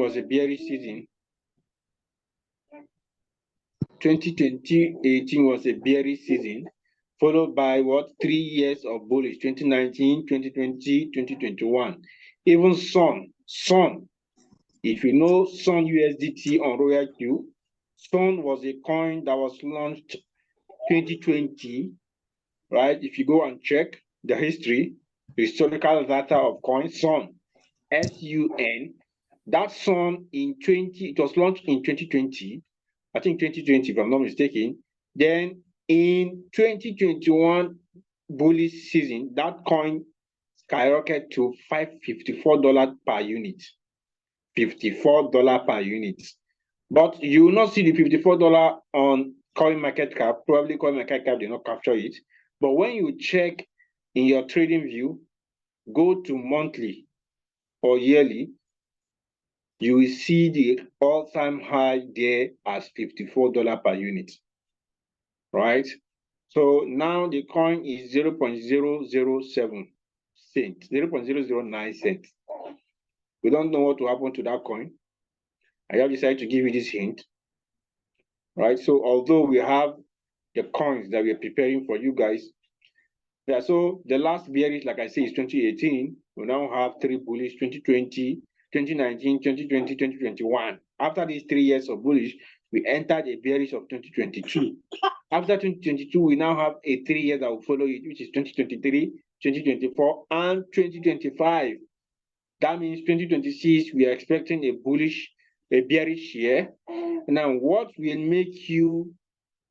was a bearish season. 2018 was a bearish season, followed by what? 3 years of bullish, 2019, 2020, 2021. Even Sun, if you know Sun USDT on Royal Q, Sun was a coin that was launched 2020, right? If you go and check the historical data of coins, Sun, SUN, that Sun it was launched in 2020, I think 2020, if I'm not mistaken. Then in 2021 bullish season, that coin skyrocketed to $554 per unit. $54 per unit. But you will not see the $54 on CoinMarketCap. Probably CoinMarketCap did not capture it. But when you check in your trading view, go to monthly or yearly, you will see the all-time high there as $54 per unit, right? So now the coin is 0.007 cents, 0.009 cents. We don't know what will happen to that coin. I have decided to give you this hint, right? So although we have the coins that we are preparing for you guys, yeah, so the last bearish, like I say, is 2018. We now have 3 bullish, 2020, 2019, 2020, 2021. After these 3 years of bullish, we entered a bearish of 2022. After 2022, we now have a 3 years that will follow it, which is 2023, 2024, and 2025. That means 2026, we are expecting a bearish year. Now, what will make you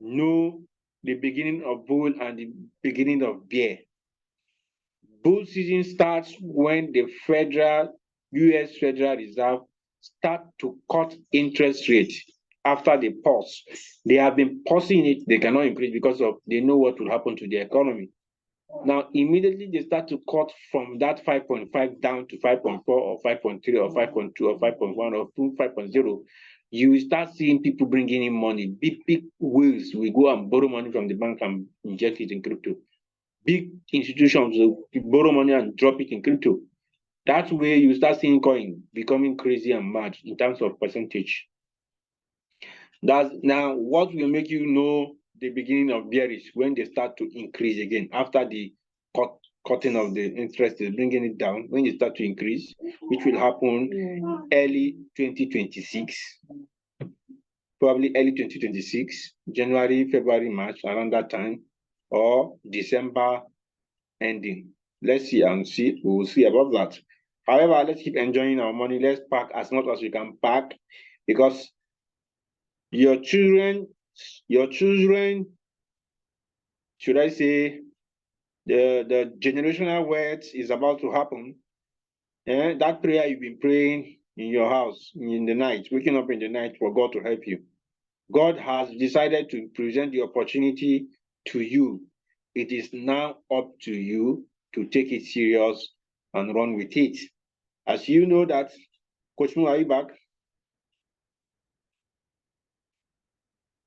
know the beginning of bull and the beginning of bear? Bull season starts when the U.S. Federal Reserve start to cut interest rates after the pause. They have been pausing it. They cannot increase because they know what will happen to the economy. Now, immediately they start to cut from that 5.5 down to 5.4 or 5.3 or 5.2 or 5.1 or 5.0. You will start seeing people bringing in money. Big whales will go and borrow money from the bank and inject it in crypto. Big institutions will borrow money and drop it in crypto. That way, you start seeing coin becoming crazy and mad in terms of percentage. That's now what will make you know the beginning of bearish when they start to increase again after the cutting of the interest is bringing it down. When they start to increase, which will happen early 2026, probably early 2026, January, February, March, around that time, or December ending. Let's see and see. We will see about that. However, let's keep enjoying our money. Let's pack as much as we can pack, because your children, should I say, the generational wealth is about to happen. And that prayer you've been praying in your house in the night, waking up in the night for God to help you. God has decided to present the opportunity to you. It is now up to you to take it serious and run with it. As you know that, Coach Mo, are you back?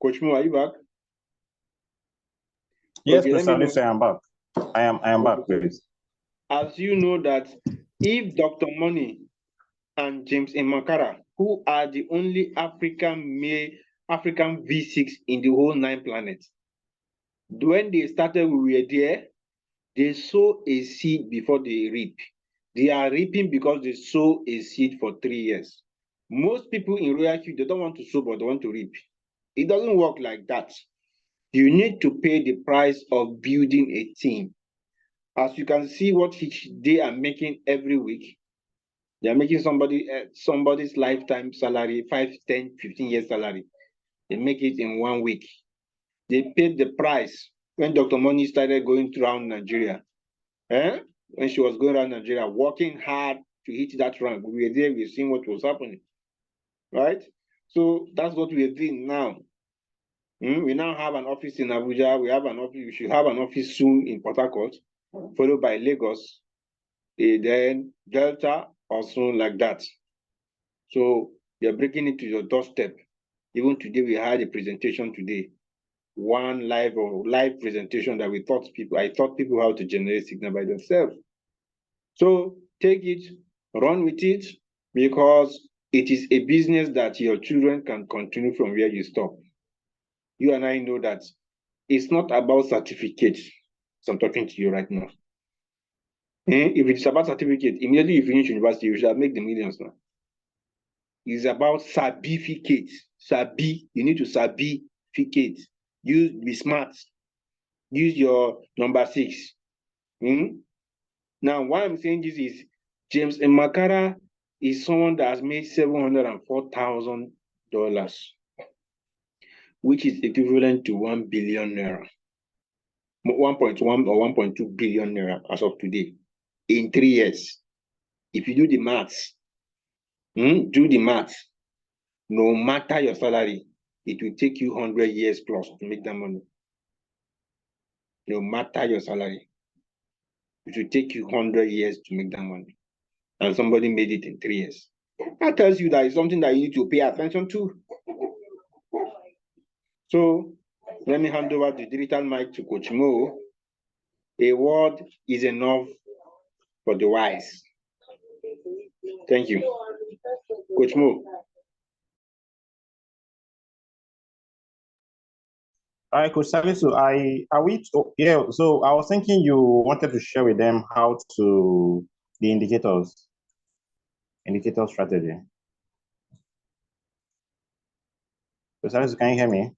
Coach Mo, are you back? Yes, okay, please, I am back. I am back, please. As you know that, if Dr. Money and James Imakara, who are the only African V6 in the whole 9 planets, when they started, we were there, they sow a seed before they reap. They are reaping because they sow a seed for 3 years. Most people in Royal Q, they don't want to sow, but they want to reap. It doesn't work like that. You need to pay the price of building a team. As you can see what they are making every week, they are making somebody's lifetime salary, 5, 10, 15 years salary. They make it in 1 week. They paid the price when Dr. Money started going around Nigeria. When she was going around Nigeria, working hard to hit that rank. We were there, we were seeing what was happening. Right? So that's what we are doing now. We now have an office in Abuja. We should have an office soon in Port Harcourt, followed by Lagos, then Delta, or soon like that. So you're breaking it to your doorstep. Even today, we had a presentation today. One live presentation that I taught people how to generate signal by themselves. So take it, run with it, because It is a business that your children can continue from where you stop. You and I know that it's not about certificates. So I'm talking to you right now. If it's about certificate, immediately you finish university, you should make the millions now. It's about certificate. You need to certificate. Be smart. Use your number 6. Now, why I'm saying this is James Makara is someone that has made $704,000, which is equivalent to 1 billion naira, 1.1 or 1.2 billion naira as of today, in 3 years. If you do the maths, no matter your salary, it will take you 100 years plus to make that money. No matter your salary, it will take you 100 years to make that money. And somebody made it in 3 years. That tells you that it's something that you need to pay attention to. So let me hand over the digital mic to Coach Mo. A word is enough for the wise. Thank you. Coach Mo. All right, Coach Salisu, so I was thinking you wanted to share with them how to the indicator strategy. Coach Salisu, can you hear me?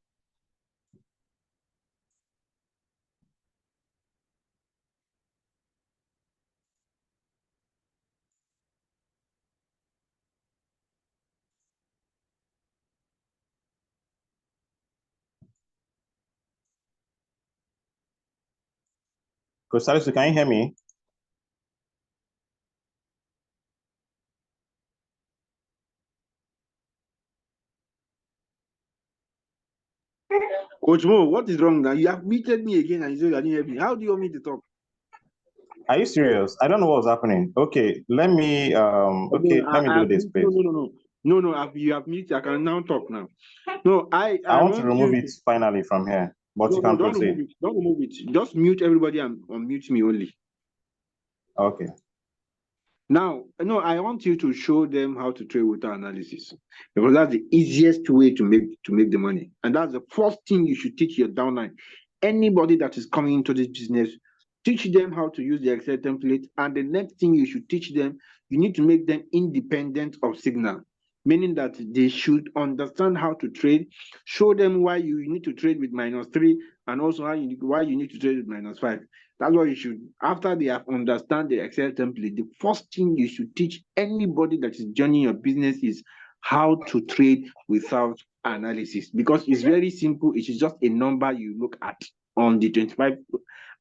Coach Salisu, can you hear me? Coach Mo, what is wrong now? You have muted me again and you say I didn't hear me. How do you want me to talk? Are you serious? I don't know what's happening. Okay, let me do this, please. No, you have muted. I can now talk now. No, I want to remove it finally from here, but you can proceed. Don't remove it. Just mute everybody and unmute me only. Okay. Now, no, I want you to show them how to trade without analysis, because that's the easiest way to make the money, and that's the first thing you should teach your downline. Anybody that is coming into this business, teach them how to use the Excel template, and the next thing you should teach them, you need to make them independent of signal, meaning that they should understand how to trade. Show them why you need to trade with -3, and also why you need to trade with -5. That's what you should, after they have understand the Excel template, the first thing you should teach anybody that is joining your business is how to trade without analysis, because it's very simple. It is just a number you look at on the 25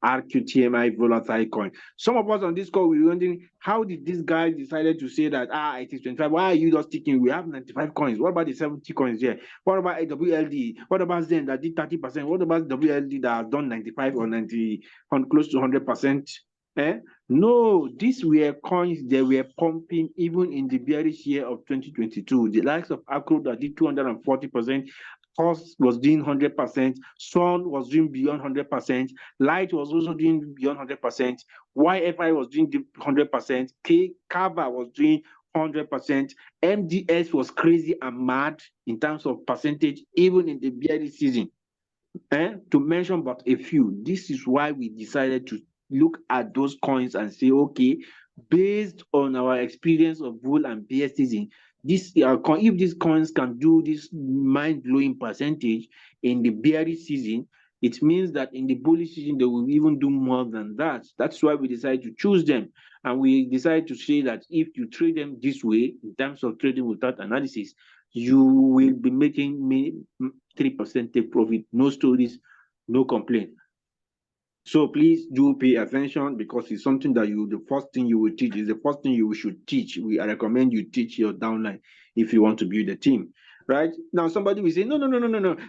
RQTMI volatile coin. Some of us on this call, we're wondering, how did this guy decided to say that, it is 25? Why are you just sticking? We have 95 coins. What about the 70 coins here? What about WLD? What about Zen that did 30%? What about WLD that has done 95 or 90, close to 100%? No, these were coins they were pumping even in the bearish year of 2022. The likes of Acro that did 240%, Cost was doing 100%, Sun was doing beyond 100%, Light was also doing beyond 100%, YFI was doing 100%, Kava was doing 100%, MDS was crazy and mad in terms of percentage, even in the bearish season. To mention but a few, this is why we decided to look at those coins and say, okay, based on our experience of bull and bear season, if these coins can do this mind-blowing percentage in the bearish season, it means that in the bullish season they will even do more than that. That's why we decided to choose them, and we decided to say that if you trade them this way, in terms of trading without analysis, you will be making 3% take profit, no stories, no complaint. So please do pay attention, because it's something that the first thing you will teach is the first thing you should teach. I recommend you teach your downline if you want to build a team, right? Now, somebody will say, no,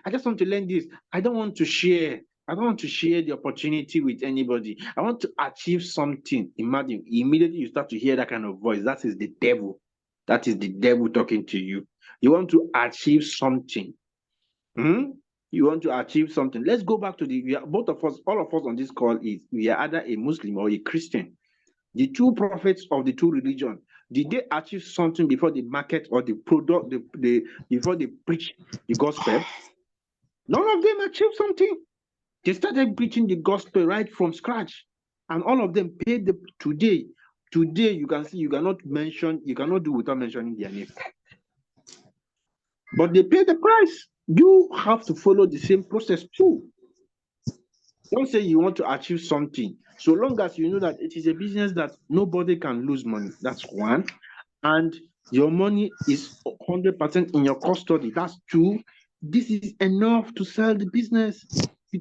I just want to learn this. I don't want to share. I don't want to share the opportunity with anybody. I want to achieve something. Imagine, immediately you start to hear that kind of voice. That is the devil. That is the devil talking to you. You want to achieve something. You want to achieve something. Let's go back to both of us, all of us on this call we are either a Muslim or a Christian. The two prophets of the two religions, Did they achieve something before the market or the product, before they preach the gospel? None of them achieved something. They started preaching the gospel right from scratch, and all of them paid today. Today, you can see you cannot do without mentioning their name. But they pay the price. You have to follow the same process too. Don't say you want to achieve something. So long as you know that it is a business that nobody can lose money. That's one. And your money is 100% in your custody. That's two. This is enough to sell the business.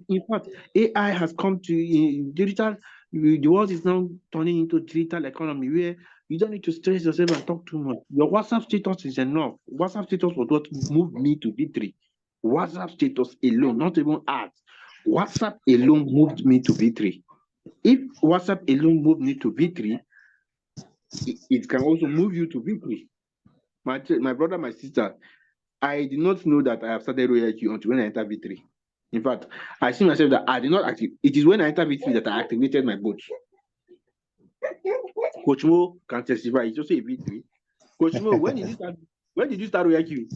In fact, AI has come to digital. The world is now turning into digital economy where you don't need to stress yourself and talk too much. Your WhatsApp status is enough. WhatsApp status was what moved me to V3. WhatsApp status alone, not even ads. WhatsApp alone moved me to V3. If WhatsApp alone moved me to V3, it can also move you to V3. My brother, my sister, I did not know that I have started Royal Q until when I entered V3. In fact, I see myself that I did not activate. It is when I entered V3 that I activated my boat. Coach Mo can testify. It's also a V3. Coach Mo, when did you start Royal Q?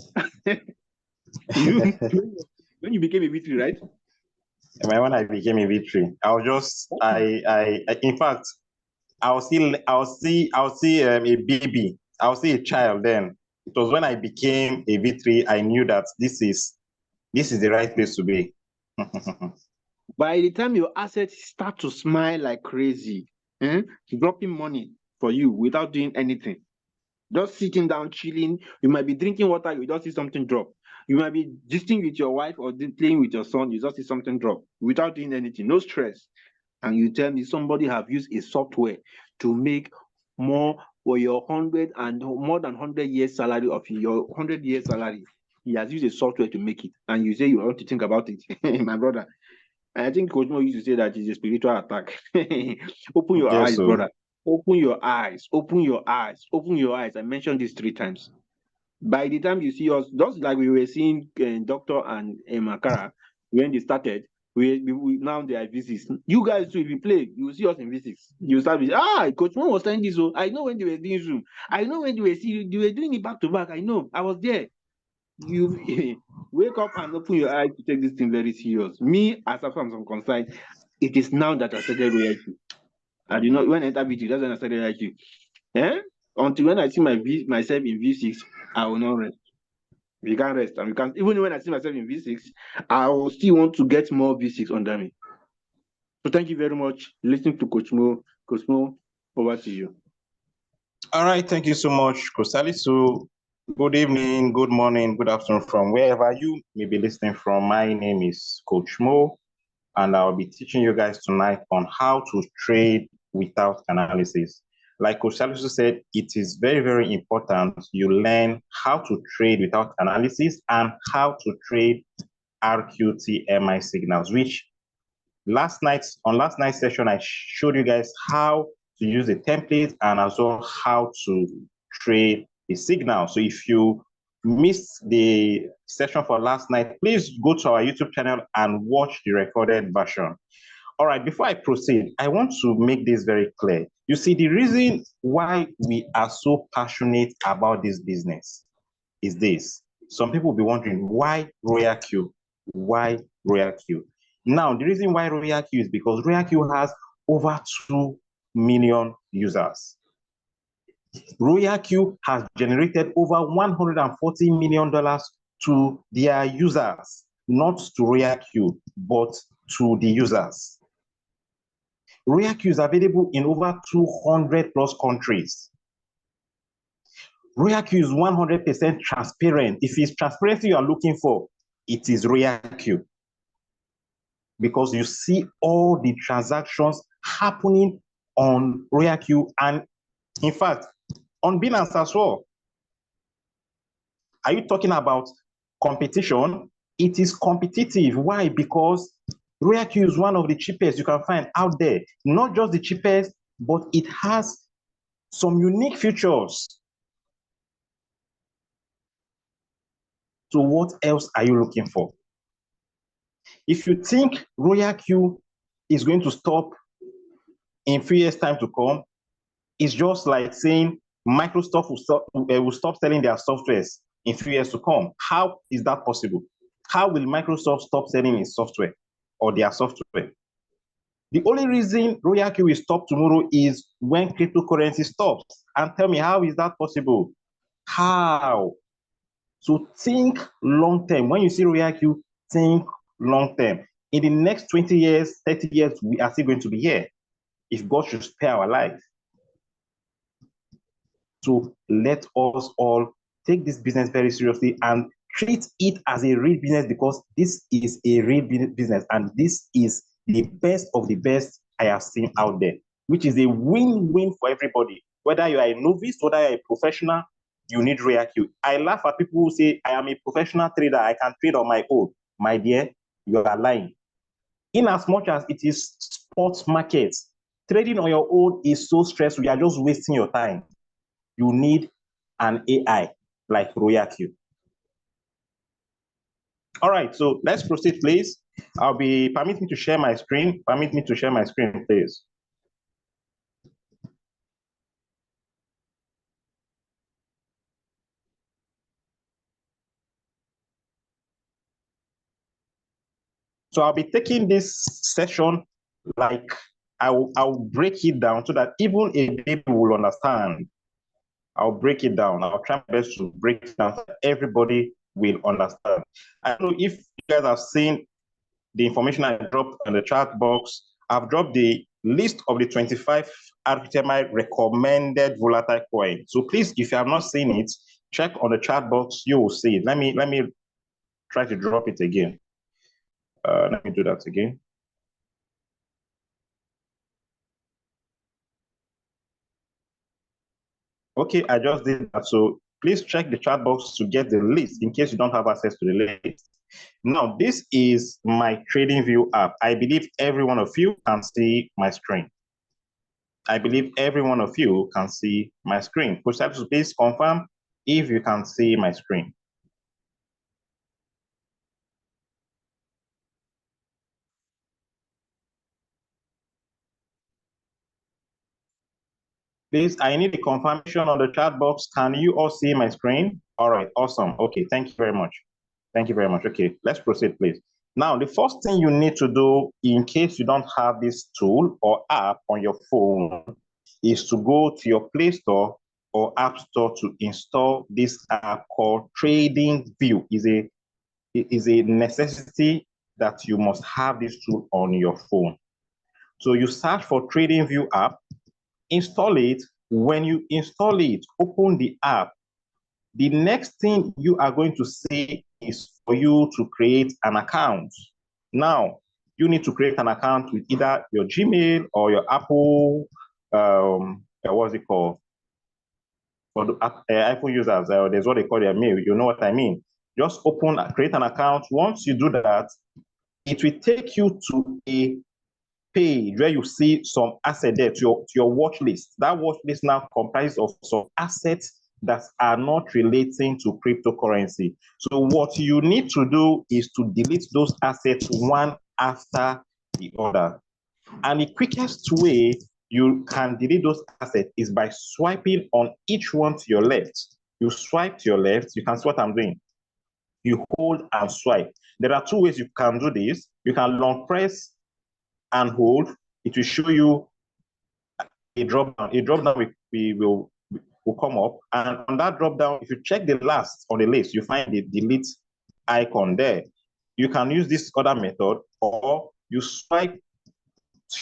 When you became a V3, right? When I became a V3, I was just in fact, I'll see a baby. I'll see a child then. It was when I became a V3, I knew that this is the right place to be. By the time your assets start to smile like crazy, dropping money for you without doing anything, just sitting down, chilling, you might be drinking water, you just see something drop. You might be gisting with your wife or playing with your son, you just see something drop without doing anything, no stress. And you tell me somebody have used a software to make more for your 100 and more than 100 years salary of your 100 years salary. He has used a software to make it, and you say you want to think about it. My brother, I think Coach Mo used to say that it's a spiritual attack. Open your eyes, so. brother. Open your eyes. Open your eyes. Open your eyes. I mentioned this 3 times. By the time you see us, just like we were seeing Doctor and Makara when they started, we now they are V6. You guys too, if you play, you will see us in V6. You start with Coach Mo was saying this. So I know when they were doing Zoom. I know when they were doing it back to back. I know. I was there. You wake up and open your eyes to take this thing very serious. Me, as far as I'm concerned, it is now that I started reacting. I did not when I entered V2, that's when I started reacting. Until when I see myself in V6, I will not rest. We can't rest, and we can't. Even when I see myself in V6, I will still want to get more V6 under me. So thank you very much. Listening to Coach Mo. Coach Mo, over to you. All right, thank you so much, Coach Salisu. Good evening, good morning, good afternoon from wherever you may be listening from. My name is Coach Mo, and I'll be teaching you guys tonight on how to trade without analysis. Like Coach Salisu said, it is very, very important you learn how to trade without analysis and how to trade RQTMI signals, which last night's session, I showed you guys how to use the template and as well how to trade a signal. So if you missed the session for last night, please go to our YouTube channel and watch the recorded version. All right, before I proceed, I want to make this very clear. You see, the reason why we are so passionate about this business is this. Some people will be wondering, why Royal Q? Why Royal Q? Now, the reason why Royal Q is because Royal Q has over 2 million users. Royal Q has generated over $140 million to their users, not to Royal Q, but to the users. Royal Q is available in over 200 plus countries. Royal Q is 100% transparent. If it's transparency you are looking for, it is Royal Q. Because you see all the transactions happening on Royal Q and, in fact, on Binance as well. Are you talking about competition? It is competitive. Why? Because Royal Q is one of the cheapest you can find out there. Not just the cheapest, but it has some unique features. So what else are you looking for? If you think Royal Q is going to stop in 3 years' time to come, it's just like saying Microsoft will stop selling their softwares in 3 years to come. How is that possible? How will Microsoft stop selling its software or their software? The only reason RoyalQ will stop tomorrow is when cryptocurrency stops. And tell me, how is that possible? How? So think long term. When you see RoyalQ, think long term. In the next 20 years, 30 years, we are still going to be here if God should spare our life. So let us all take this business very seriously and treat it as a real business, because this is a real business and this is the best of the best I have seen out there, which is a win-win for everybody. Whether you are a novice, whether you are a professional, you need RoyalQ. I laugh at people who say, I am a professional trader, I can trade on my own. My dear, you are lying. In as much as it is sports markets, trading on your own is so stressful, you are just wasting your time. You need an AI like RoyalQ. All right, so let's proceed, please. Permit me to share my screen. Permit me to share my screen, please. So I'll be taking this session like I'll break it down so that even a baby will understand. I'll break it down. I'll try my best to break it down so that everybody will understand. I don't know if you guys have seen the information I dropped in the chat box. I've dropped the list of the 25 RTMI recommended volatile coin. So please, if you have not seen it, check on the chat box, you will see it. Let me try to drop it again. Let me do that again. Okay, I just did that. So please check the chat box to get the list in case you don't have access to the list. Now, this is my TradingView app. I believe every one of you can see my screen. I believe every one of you can see my screen. Please confirm if you can see my screen. Please, I need a confirmation on the chat box. Can you all see my screen? All right, awesome. Okay, thank you very much. Thank you very much. Okay, let's proceed, please. Now, the first thing you need to do in case you don't have this tool or app on your phone is to go to your Play Store or App Store to install this app called TradingView. It is a necessity that you must have this tool on your phone. So you search for TradingView app, install it. When you install it, open the app. The next thing you are going to see is for you to create an account. Now, you need to create an account with either your Gmail or your Apple, what's it called? For the iPhone users, there's what they call their mail. You know what I mean? Just create an account. Once you do that, it will take you to a page where you see some asset there to your watch list. That watch list now comprises of some assets that are not relating to cryptocurrency. So what you need to do is to delete those assets one after the other. And the quickest way you can delete those assets is by swiping on each one to your left. You swipe to your left, you can see what I'm doing. You hold and swipe. There are two ways you can do this. You can long press and hold. It will show you a drop down. A drop down will come up, and on that drop down, if you check the last on the list, you find the delete icon there. You can use this other method, or you swipe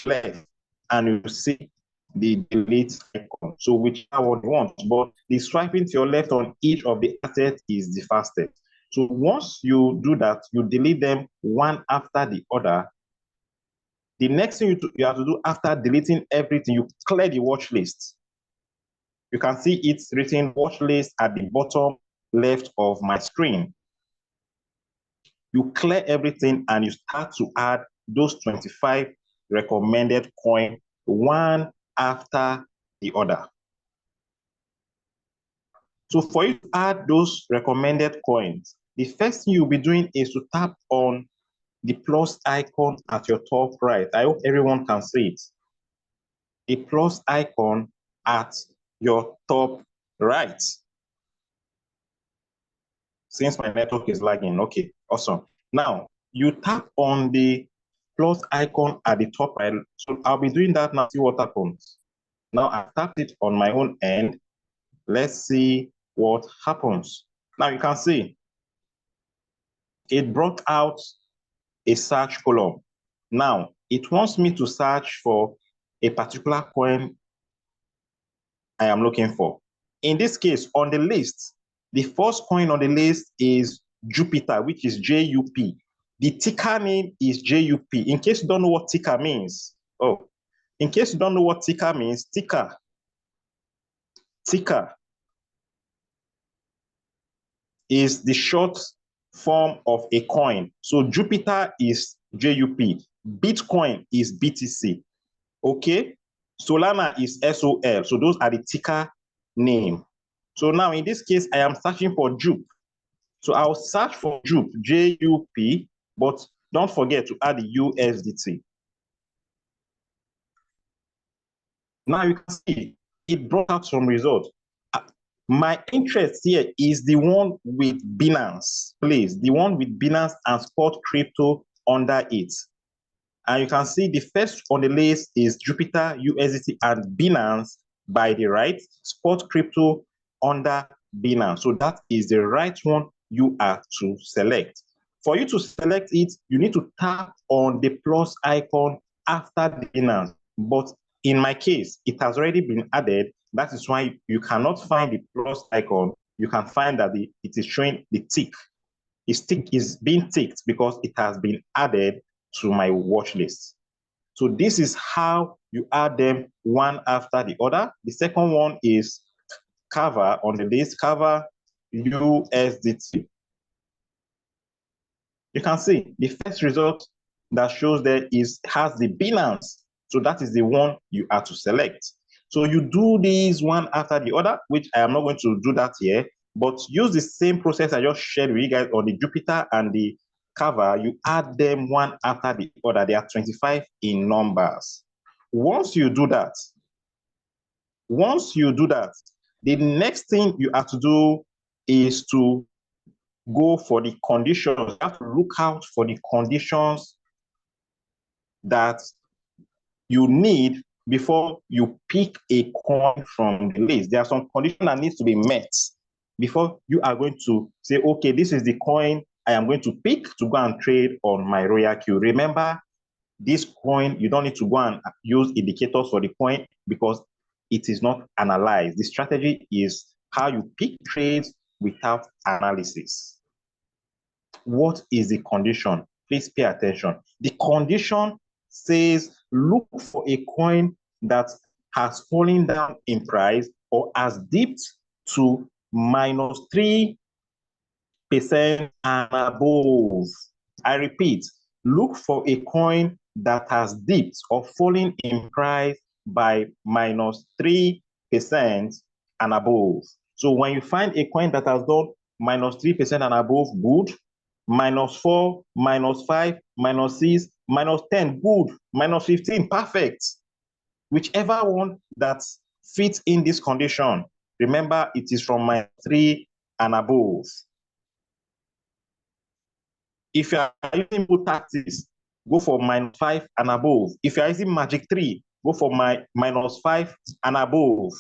left and you see the delete icon. So whichever one you want, but the swiping to your left on each of the assets is the fastest. So once you do that, you delete them one after the other. The next thing you have to do after deleting everything, you clear the watch list. You can see it's written watch list at the bottom left of my screen. You clear everything and you start to add those 25 recommended coins one after the other. So for you to add those recommended coins, the first thing you'll be doing is to tap on the plus icon at your top right. I hope everyone can see it. The plus icon at your top right? Since my network is lagging, okay, awesome. Now, you tap on the plus icon at the top right. So I'll be doing that now, see what happens. Now I've tapped it on my own end. Let's see what happens. Now you can see it brought out a search column. Now it wants me to search for a particular coin I am looking for. In this case, on the list, the first coin on the list is Jupiter, which is JUP. The ticker name is JUP. In case you don't know what ticker means, in case you don't know what ticker means, ticker is the short form of a coin. So Jupiter is JUP, Bitcoin is BTC, okay? Solana is SOL. So those are the ticker name. So now in this case, I am searching for JUP. So I'll search for JUP, JUP, but don't forget to add the USDT. Now you can see it brought out some results. My interest here is the one with Binance, please, the one with Binance and Spot Crypto under it. And you can see the first on the list is Jupiter, USDT, and Binance by the right, Spot Crypto under Binance. So that is the right one you are to select. For you to select it, you need to tap on the plus icon after the Binance. But in my case, it has already been added. That is why you cannot find the plus icon. You can find that it is showing the tick. Its tick is being ticked because it has been added to my watch list. So this is how you add them one after the other. The second one is Kava on the list, Kava USDT. You can see the first result that shows there has the Binance. So that is the one you are to select. So you do these one after the other, which I am not going to do that here, but use the same process I just shared with you guys on the Jupiter and the Kava. You add them one after the other. They are 25 in numbers. Once you do that, the next thing you have to do is to go for the conditions. You have to look out for the conditions that you need before you pick a coin from the list. There are some conditions that needs to be met before you are going to say, okay, this is the coin I am going to pick to go and trade on my Royal Queue. Remember, this coin, you don't need to go and use indicators for the coin because it is not analyzed. The strategy is how you pick trades without analysis. What is the condition? Please pay attention. The condition says look for a coin that has fallen down in price or has dipped to -3% and above. I repeat, look for a coin that has dipped or fallen in price by -3% and above. So when you find a coin that has done -3% and above, good. -4, -5, -6, -10, good. -15, perfect. Whichever one that fits in this condition, remember it is from -3 and above. If you are using both tactics, go for -5 and above. If you are using Magic 3, go for -5 and above.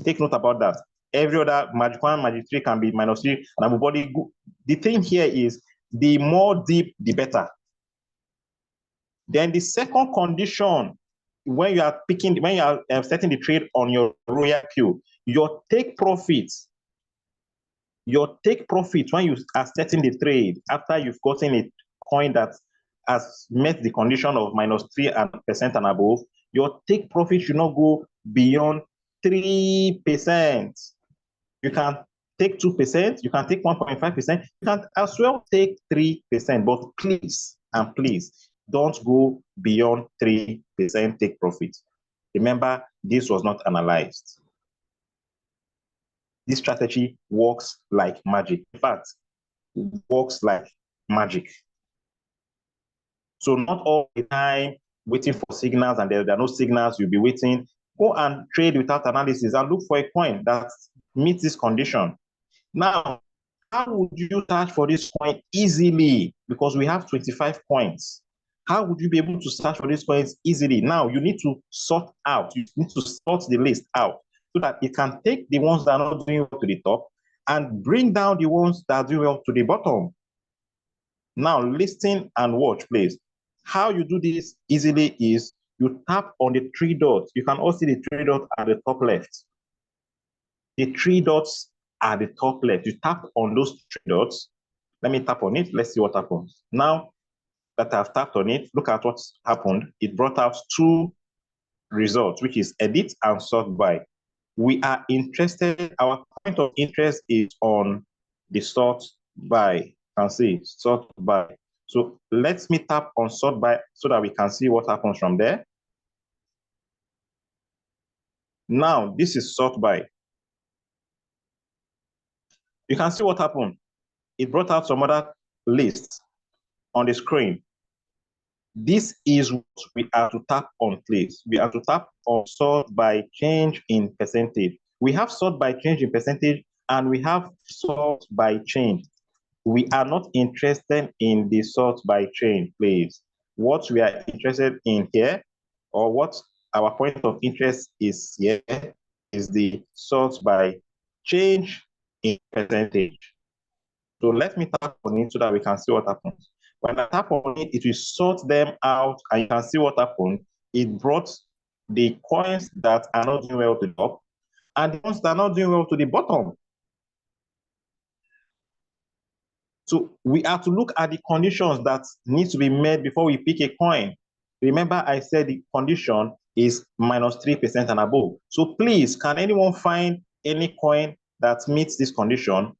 Take note about that. Every other Magic 1, Magic 3 can be -3 and above. But the thing here is the more deep, the better. Then the second condition, when you are setting the trade on your Royal Queue, your take profit when you are setting the trade after you've gotten a coin that has met the condition of -3% and above, your take profit should not go beyond 3%. You can take 2%, you can take 1.5%, you can as well take 3%, but please don't go beyond 3% take profit. Remember, this was not analyzed. This strategy works like magic. In fact, it works like magic. So not all the time waiting for signals and there are no signals, you'll be waiting. Go and trade without analysis and look for a coin that meets this condition. Now, how would you search for this coin easily? Because we have 25 coins. How would you be able to search for these coins easily? Now, you need to sort out. You need to sort the list out so that it can take the ones that are not doing well to the top and bring down the ones that do well to the bottom. Now, listen and watch, please. How you do this easily is you tap on the three dots. You can also see the three dots at the top left. The three dots at the top left. You tap on those three dots. Let me tap on it. Let's see what happens. Now that I've tapped on it, look at what's happened. It brought out two results, which is edit and sort by. We are interested, our point of interest is on the sort by. You can see sort by. So let me tap on sort by so that we can see what happens from there. Now, this is sort by. You can see what happened. It brought out some other lists on the screen. This is what we have to tap on, please. We have to tap on sort by change in percentage. We have sort by change in percentage and we have sort by change. We are not interested in the sort by change, please. What we are interested in here, or what our point of interest is here, is the sort by change in percentage. So let me tap on it so that we can see what happens. When I tap on it, it will sort them out and you can see what happened. It brought the coins that are not doing well to the top and the ones that are not doing well to the bottom. So we have to look at the conditions that need to be met before we pick a coin. Remember, I said the condition is minus 3% and above. So please, can anyone find any coin that meets this condition?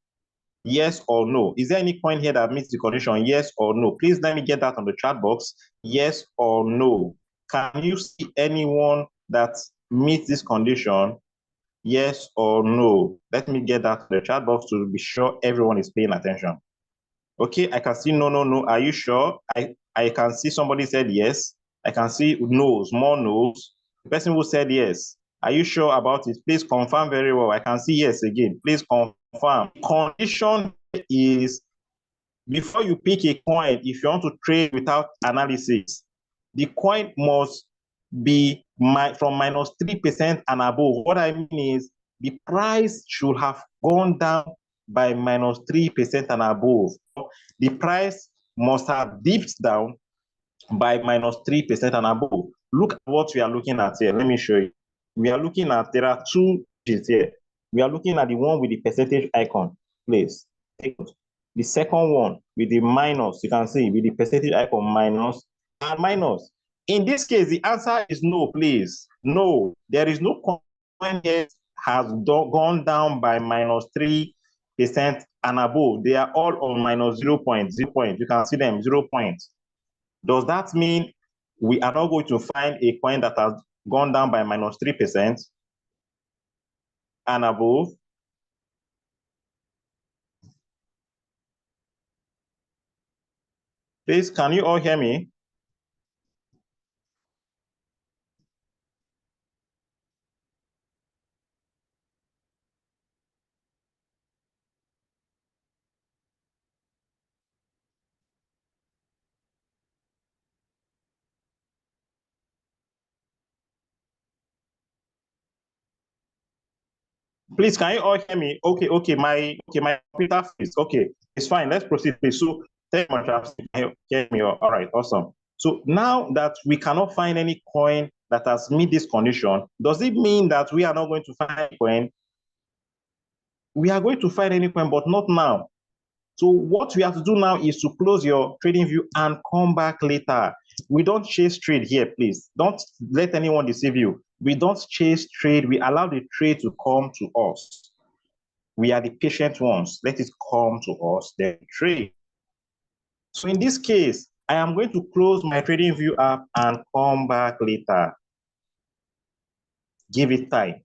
Yes or no? Is there any coin here that meets the condition? Yes or no? Please let me get that on the chat box. Yes or no? Can you see anyone that meets this condition? Yes or no? Let me get that on the chat box to be sure everyone is paying attention. Okay, I can see no, no, no. Are you sure? I can see somebody said yes. I can see no's, more no's. The person who said yes. Are you sure about it? Please confirm very well. I can see yes again. Please confirm. Condition is before you pick a coin, if you want to trade without analysis, the coin must be from minus 3% and above. What I mean is the price should have gone down by minus 3% and above. The price must have dipped down by minus 3% and above. Look at what we are looking at here. Let me show you. We are looking at, there are two digits here. We are looking at the one with the percentage icon, please. The second one with the minus, you can see with the percentage icon minus and minus. In this case, the answer is no, please. No, there is no coin yet has gone down by minus 3% and above. They are all on minus 0 point. You can see them 0 points. Does that mean we are not going to find a coin that has gone down by minus 3% and above? Please, can you all hear me? Please, can you all hear me? Okay, my computer is okay. It's fine. Let's proceed, please. So thank you much. Hear me. All right, awesome. So now that we cannot find any coin that has meet this condition, does it mean that we are not going to find any coin? We are going to find any coin, but not now. So what we have to do now is to close your trading view and come back later. We don't chase trade here, please. Don't let anyone deceive you. We don't chase trade. We allow the trade to come to us. We are the patient ones. Let it come to us, then trade. So in this case, I am going to close my trading view app and come back later. Give it time.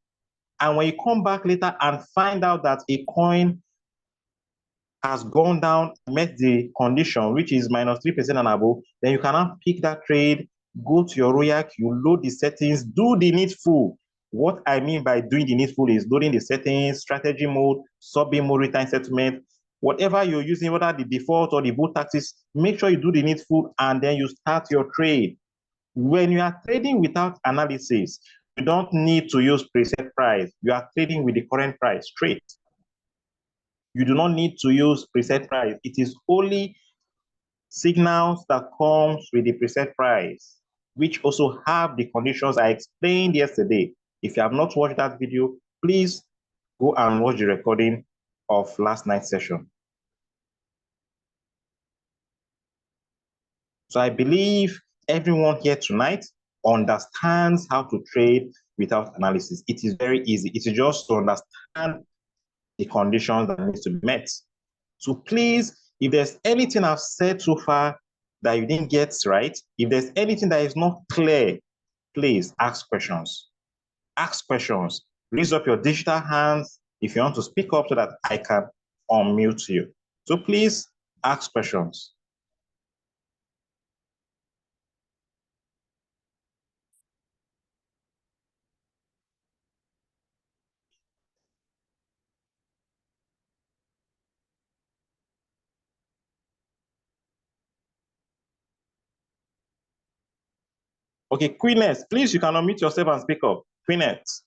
And when you come back later and find out that a coin has gone down, met the condition, which is minus 3% and above, then you cannot pick that trade, go to your ROIAC, you load the settings, do the needful. What I mean by doing the needful is loading the settings, strategy mode, sub-in mode, real-time settlement, whatever you're using, whether the default or the bull taxes, make sure you do the needful and then you start your trade. When you are trading without analysis, you don't need to use preset price. You are trading with the current price straight. You do not need to use preset price. It is only signals that comes with the preset price, which also have the conditions I explained yesterday. If you have not watched that video, please go and watch the recording of last night's session. So I believe everyone here tonight understands how to trade without analysis. It is very easy. It is just to understand the conditions that need to be met. So please, if there's anything I've said so far that you didn't get right, if there's anything that is not clear, please ask questions. Ask questions. Raise up your digital hands if you want to speak up so that I can unmute you. So please ask questions. Okay, Queeness, please, you can unmute yourself and speak up. Queeness.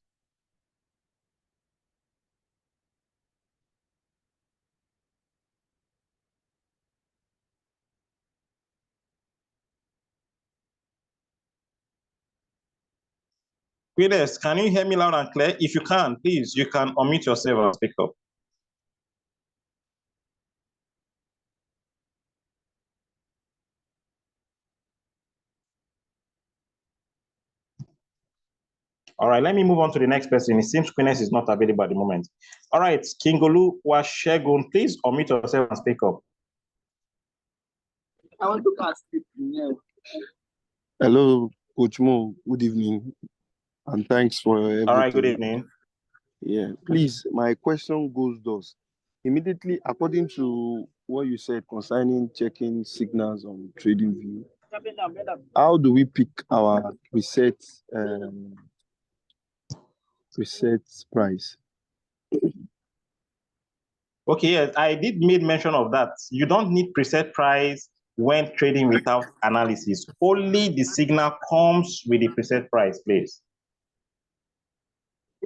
Queeness, can you hear me loud and clear? If you can, please, you can unmute yourself and speak up. All right, let me move on to the next person. It seems Queeness is not available at the moment. All right, Kingolu Washegun, please unmute yourself and speak up. I want to ask you. Hello, Coach Mo. Good evening, and thanks for everything. All right, good evening. Yeah, please, my question goes thus. Immediately, according to what you said concerning checking signals on TradingView, how do we pick our preset price? Okay, yes, I did make mention of that. You don't need preset price when trading without analysis. Only the signal comes with the preset price, please.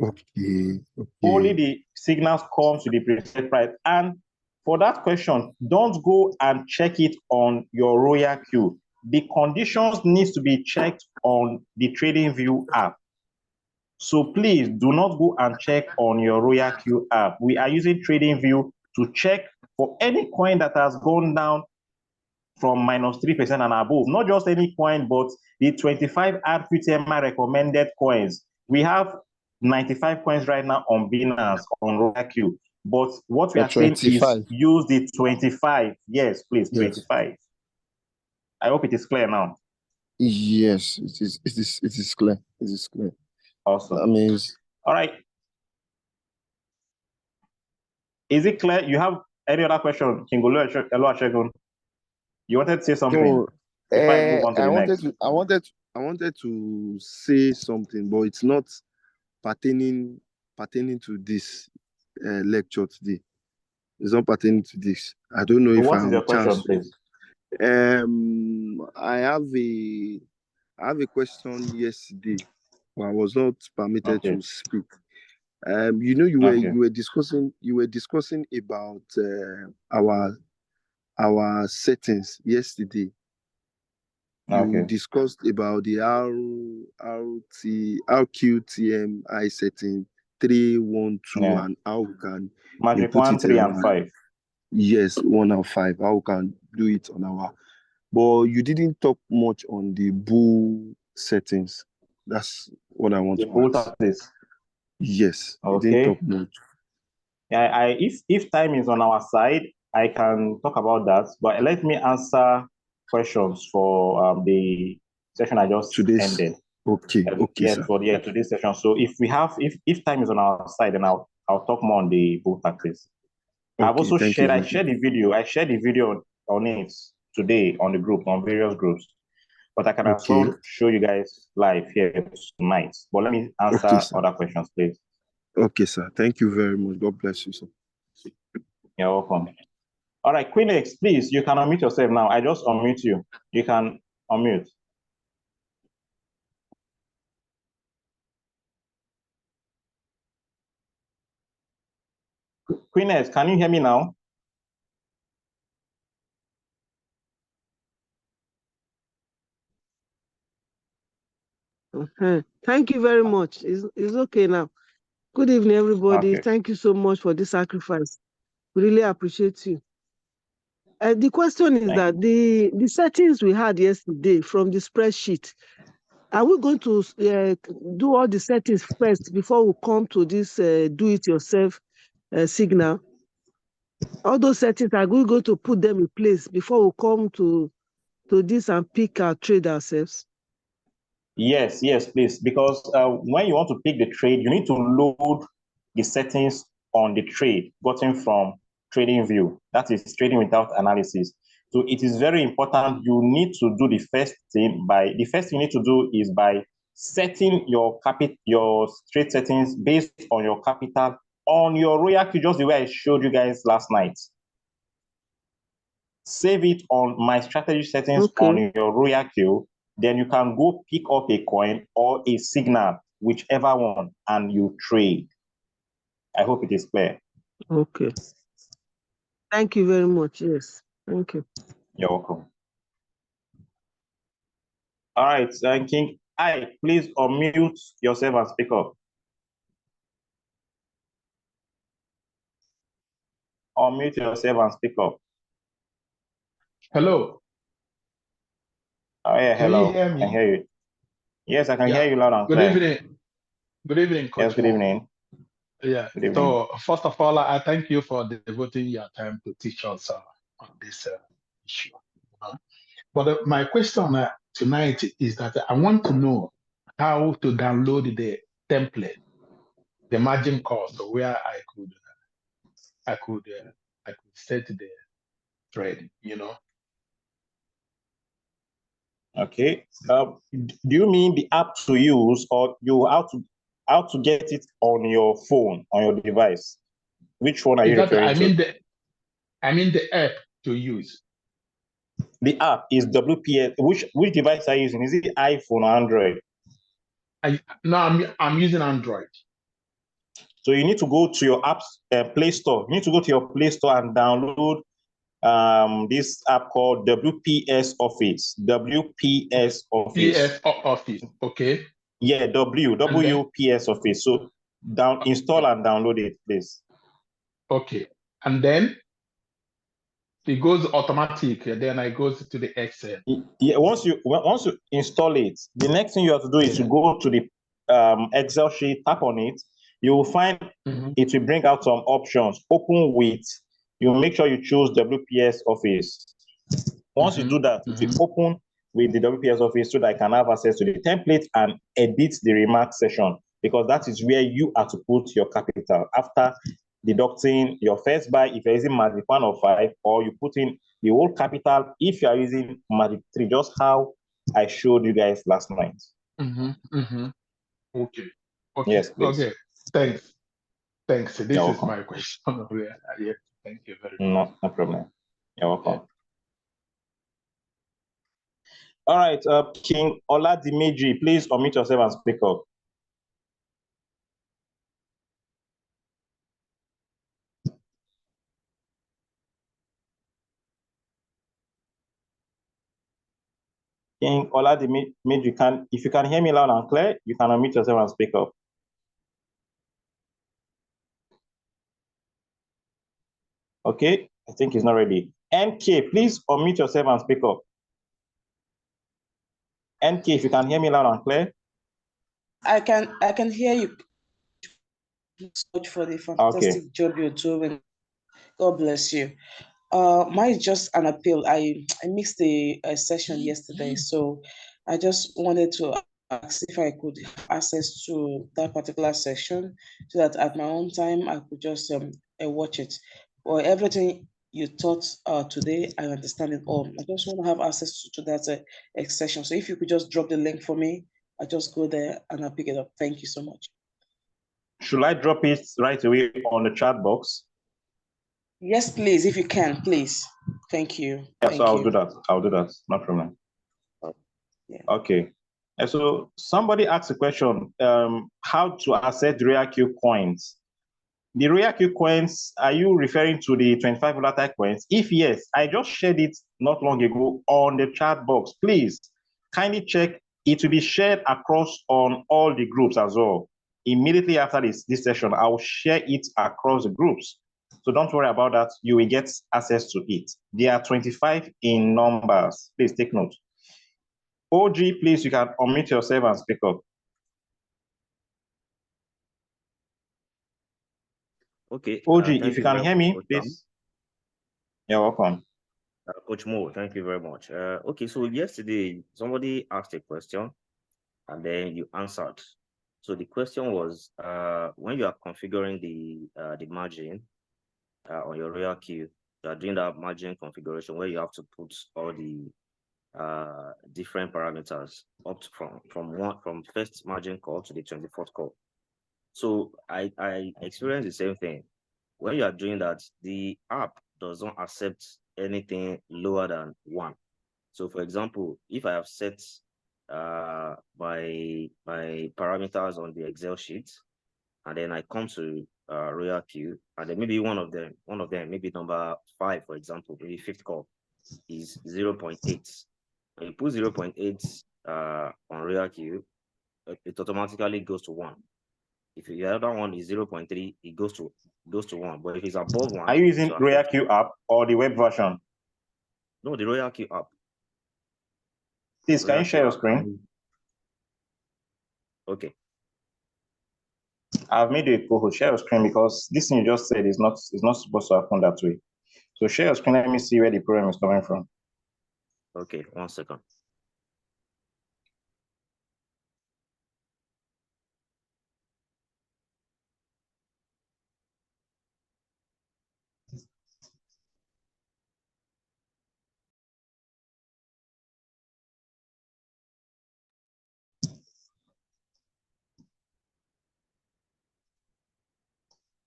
Okay. Only the signals comes with the preset price. And for that question, don't go and check it on your Royal Queue. The conditions needs to be checked on the TradingView app. So please do not go and check on your Royal Queue app. We are using TradingView to check for any coin that has gone down from -3% and above. Not just any coin, but the 25 RQTMI recommended coins. We have 95 coins right now on Binance, on Royal Queue. But what we are saying is use the 25. Yes, please, 25. I hope it is clear now. Yes, it is clear. It is clear. Awesome. That means. All right. Is it clear? You have any other question? Kingolu Ashegun? You wanted to say something? No, before I move on to the next. I wanted to say something, but it's not pertaining to this lecture today. It's not pertaining to this. I don't know So if what I is have your a question, chance. please? I have a question yesterday, but I was not permitted to speak. You were discussing about our settings yesterday. You discussed about the RQTMI setting 3, 1, 2, and how we can Magic 1, 3, and 5. Yes, 1 and 5. How we can do it on our. But you didn't talk much on the bull settings. That's what I want to ask. This. Yes. Okay. You didn't talk much. Yeah, if time is on our side, I can talk about that. But let me answer questions for the session I just ended. Okay. Yes, sir. for today's session. So if time is on our side, then I'll talk more on the bull tactics. Okay, I've also shared the video. I shared the video on it today on the group, on various groups. but I can as well show you guys live here tonight. But let me answer other questions, please. Okay, sir. Thank you very much. God bless you, sir. You're welcome. All right, Queen X, please, you can unmute yourself now. I just unmute you. You can unmute. Queen X, can you hear me now? Thank you very much. It's okay now. Good evening, everybody. Okay. Thank you so much for this sacrifice. We really appreciate you. The question is that the settings we had yesterday from the spreadsheet, are we going to do all the settings first before we come to this do-it-yourself signal? All those settings, are we going to put them in place before we come to this and pick our trade ourselves? Yes, please. Because when you want to pick the trade, you need to load the settings on the trade gotten from TradingView. That is trading without analysis. So it is very important. You need to do the first thing you need to do is by setting your trade settings based on your capital on your Royal Queue, just the way I showed you guys last night. Save it on my strategy settings on your Royal Queue. Then you can go pick up a coin or a signal, whichever one, and you trade. I hope it is clear. Okay. Thank you very much. Yes. Thank you. You're welcome. All right, King I, please unmute yourself and speak up. Unmute yourself and speak up. Hello. Oh, yeah, hello. Can you hear me? I can hear you. Yes, I can hear you loud and clear. Good evening. Good evening, Coach. Yes, good evening. Yeah. Good evening. So first of all, I thank you for devoting your time to teach us on this issue. But my question tonight is that I want to know how to download the template, the margin cost, where I could set the trade. Okay. Do you mean the app to use, or how to get it on your phone, on your device? Which one are you referring to? I mean the app to use. The app is WPS. Which device are you using? Is it iPhone or Android? I'm using Android. So you need to go to your apps Play Store. You need to go to your Play Store and download this app called WPS Office. WPS Office. PS Office. Okay. Yeah, WPS Office. So install and download it, please. Okay. And then it goes automatic. Then I go to the Excel. Yeah, once you install it, the next thing you have to do is to go to the Excel sheet, tap on it. You will find it will bring out some options. Open with, you make sure you choose WPS Office. Once you do that, it will open with the WPS Office so that I can have access to the template and edit the remark section, because that is where you are to put your capital after deducting your first buy if you're using Magic 1 or 5, or you put in the whole capital if you are using Magic 3, just how I showed you guys last night. Okay. Yes, please. Okay. Thanks. This is my question. Yeah. Thank you very much. No problem. You're welcome. Yeah. All right, King Oladimeji, please unmute yourself and speak up. King Oladimeji, if you can hear me loud and clear, you can unmute yourself and speak up. Okay, I think he's not ready. NK, please unmute yourself and speak up. NK, if you can hear me loud and clear. I can hear you. Much for the fantastic job you're doing. God bless you. Mine is just an appeal. I missed the session yesterday, so I just wanted to ask if I could access to that particular session so that at my own time I could just watch it. Well, everything you taught today. I understand it all. I just want to have access to that extension. So if you could just drop the link for me, I just go there and I'll pick it up. Thank you so much. Should I drop it right away on the chat box? Yes, please, if you can, please. Thank you. Yeah, Thank so I'll you. do that. I'll do that. No problem. Yeah. Okay. And so somebody asked a question, how to access the RoyalQ coins. The RoyalQ coins, are you referring to the 25 volatile coins? If yes, I just shared it not long ago on the chat box. Please kindly check. It will be shared across on all the groups as well. Immediately after this session, I will share it across the groups. So don't worry about that. You will get access to it. There are 25 in numbers. Please take note. OG, please, you can unmute yourself and speak up. Okay. OG, Thank if you you can very hear much, me, Coach Sam. please. You're welcome. Coach Mo, thank you very much. Okay, so yesterday somebody asked a question and then you answered. So the question was, when you are configuring the margin on your RoyalQ, you are doing that margin configuration where you have to put all the different parameters up to from first margin call to the 24th call. So I experienced the same thing. When you are doing that, the app does not accept anything lower than 1. So for example, if I have set my parameters on the Excel sheet, and then I come to RoyalQ, and then maybe one of them, maybe number 5, for example, maybe fifth call is 0.8. And you put 0.8 on RoyalQ, it automatically goes to 1. If the other one is 0.3, it goes to 1. But if it's above 1, are you using RoyalQ app or the web version? No, the RoyalQ app. Please, can you share your screen? Okay. I've made you a co-host. Share your screen because this thing you just said is not supposed to happen that way. So share your screen. Let me see where the problem is coming from. Okay, 1 second.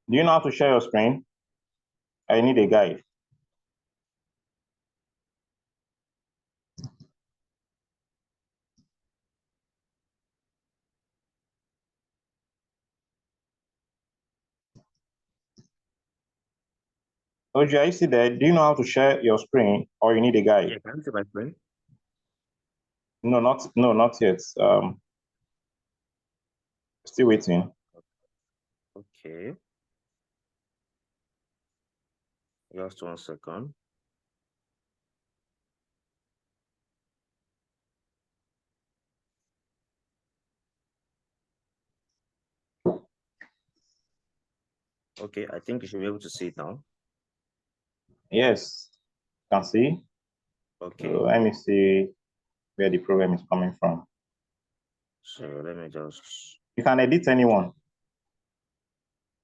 Do you know how to share your screen? I need a guide. OG, are you still there? Do you know how to share your screen or you need a guide? Yeah, can you see my screen? No, not yet. Still waiting. Okay. Just 1 second. Okay, I think you should be able to see it now. Yes, can see. Okay. So let me see where the problem is coming from. So let me just. You can edit anyone.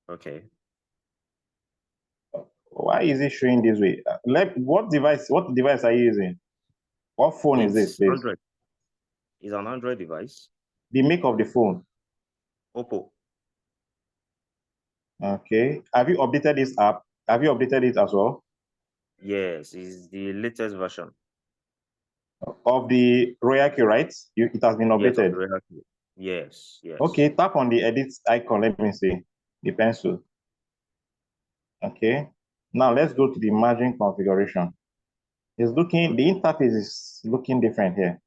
Okay. Why is it showing this way? What device are you using? What phone is this, please? Android. It's an Android device. The make of the phone. Oppo. Okay. Have you updated this app? Have you updated it as well? Yes, it's the latest version. Of the RoyalQ, right? It has been updated. Yes, yes. Okay, tap on the edit icon. Let me see the pencil. Okay. Now let's go to the margin configuration. The interface is looking different here.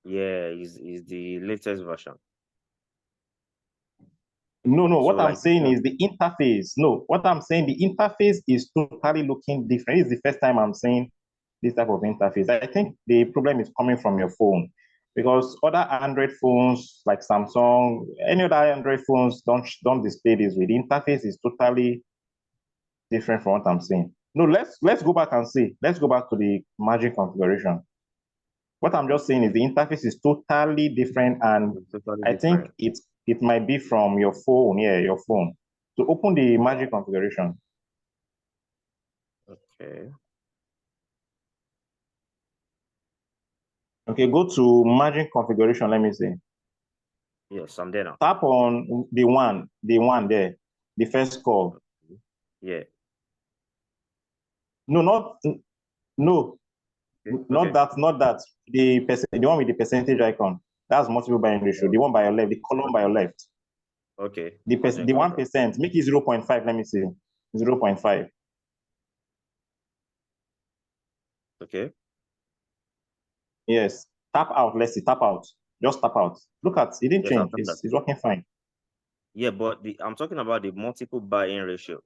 Yeah, is the latest version. No, what I'm saying is the interface. No, what I'm saying, the interface is totally looking different. It's the first time I'm seeing this type of interface. I think the problem is coming from your phone because other Android phones like Samsung, any other Android phones don't display this way. The interface is totally different from what I'm saying. No, let's go back and see. Let's go back to the margin configuration. What I'm just saying is the interface is totally different, and I think it might be from your phone. Yeah, your phone. To open the margin configuration. Okay. Okay, go to margin configuration. Let me see. Yes, I'm there now. Tap on the one there, the first curve. Yeah. No, not no, Okay. not that. The one with the percentage icon. That's multiple buying ratio. The one by your left, the column by your left. Okay. The 1%, make it 0.5. Let me see. 0.5. Okay. Yes. Tap out. Let's see. Tap out. Just tap out. Look at it. Didn't Yes, change. I've done that. It's working fine. Yeah, but I'm talking about the multiple buy-in ratio.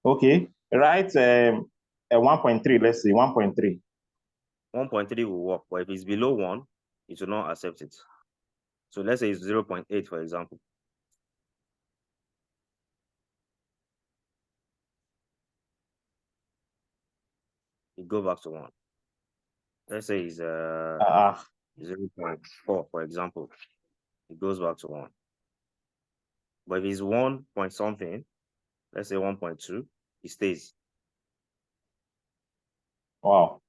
Okay. Right. 1.3. Let's see. 1.3. 1.3 will work, but if it's below 1, it will not accept it. So let's say it's 0.8, for example. It go back to 1. Let's say it's 0.4, for example. It goes back to 1. But if it's 1 point something, let's say 1.2, it stays. Wow.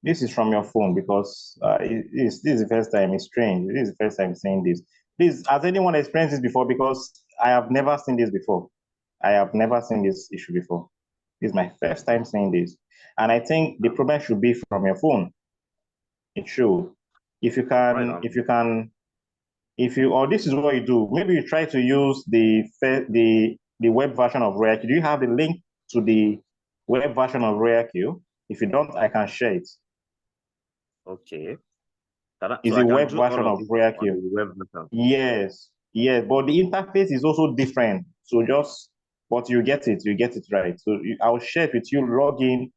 This is from your phone because this is the first time. It's strange. This is the first time seeing this. Please, has anyone experienced this before? Because I have never seen this before. I have never seen this issue before. This is my first time seeing this. And I think the problem should be from your phone. It should. If you can, or this is what you do. Maybe you try to use the web version of RoyaQ. Do you have the link to the web version of RoyaQ? If you don't, I can share it. Okay. It's a web version of RoyaQ. Yes, but the interface is also different. So but you get it right. So I'll share it with you. Log in,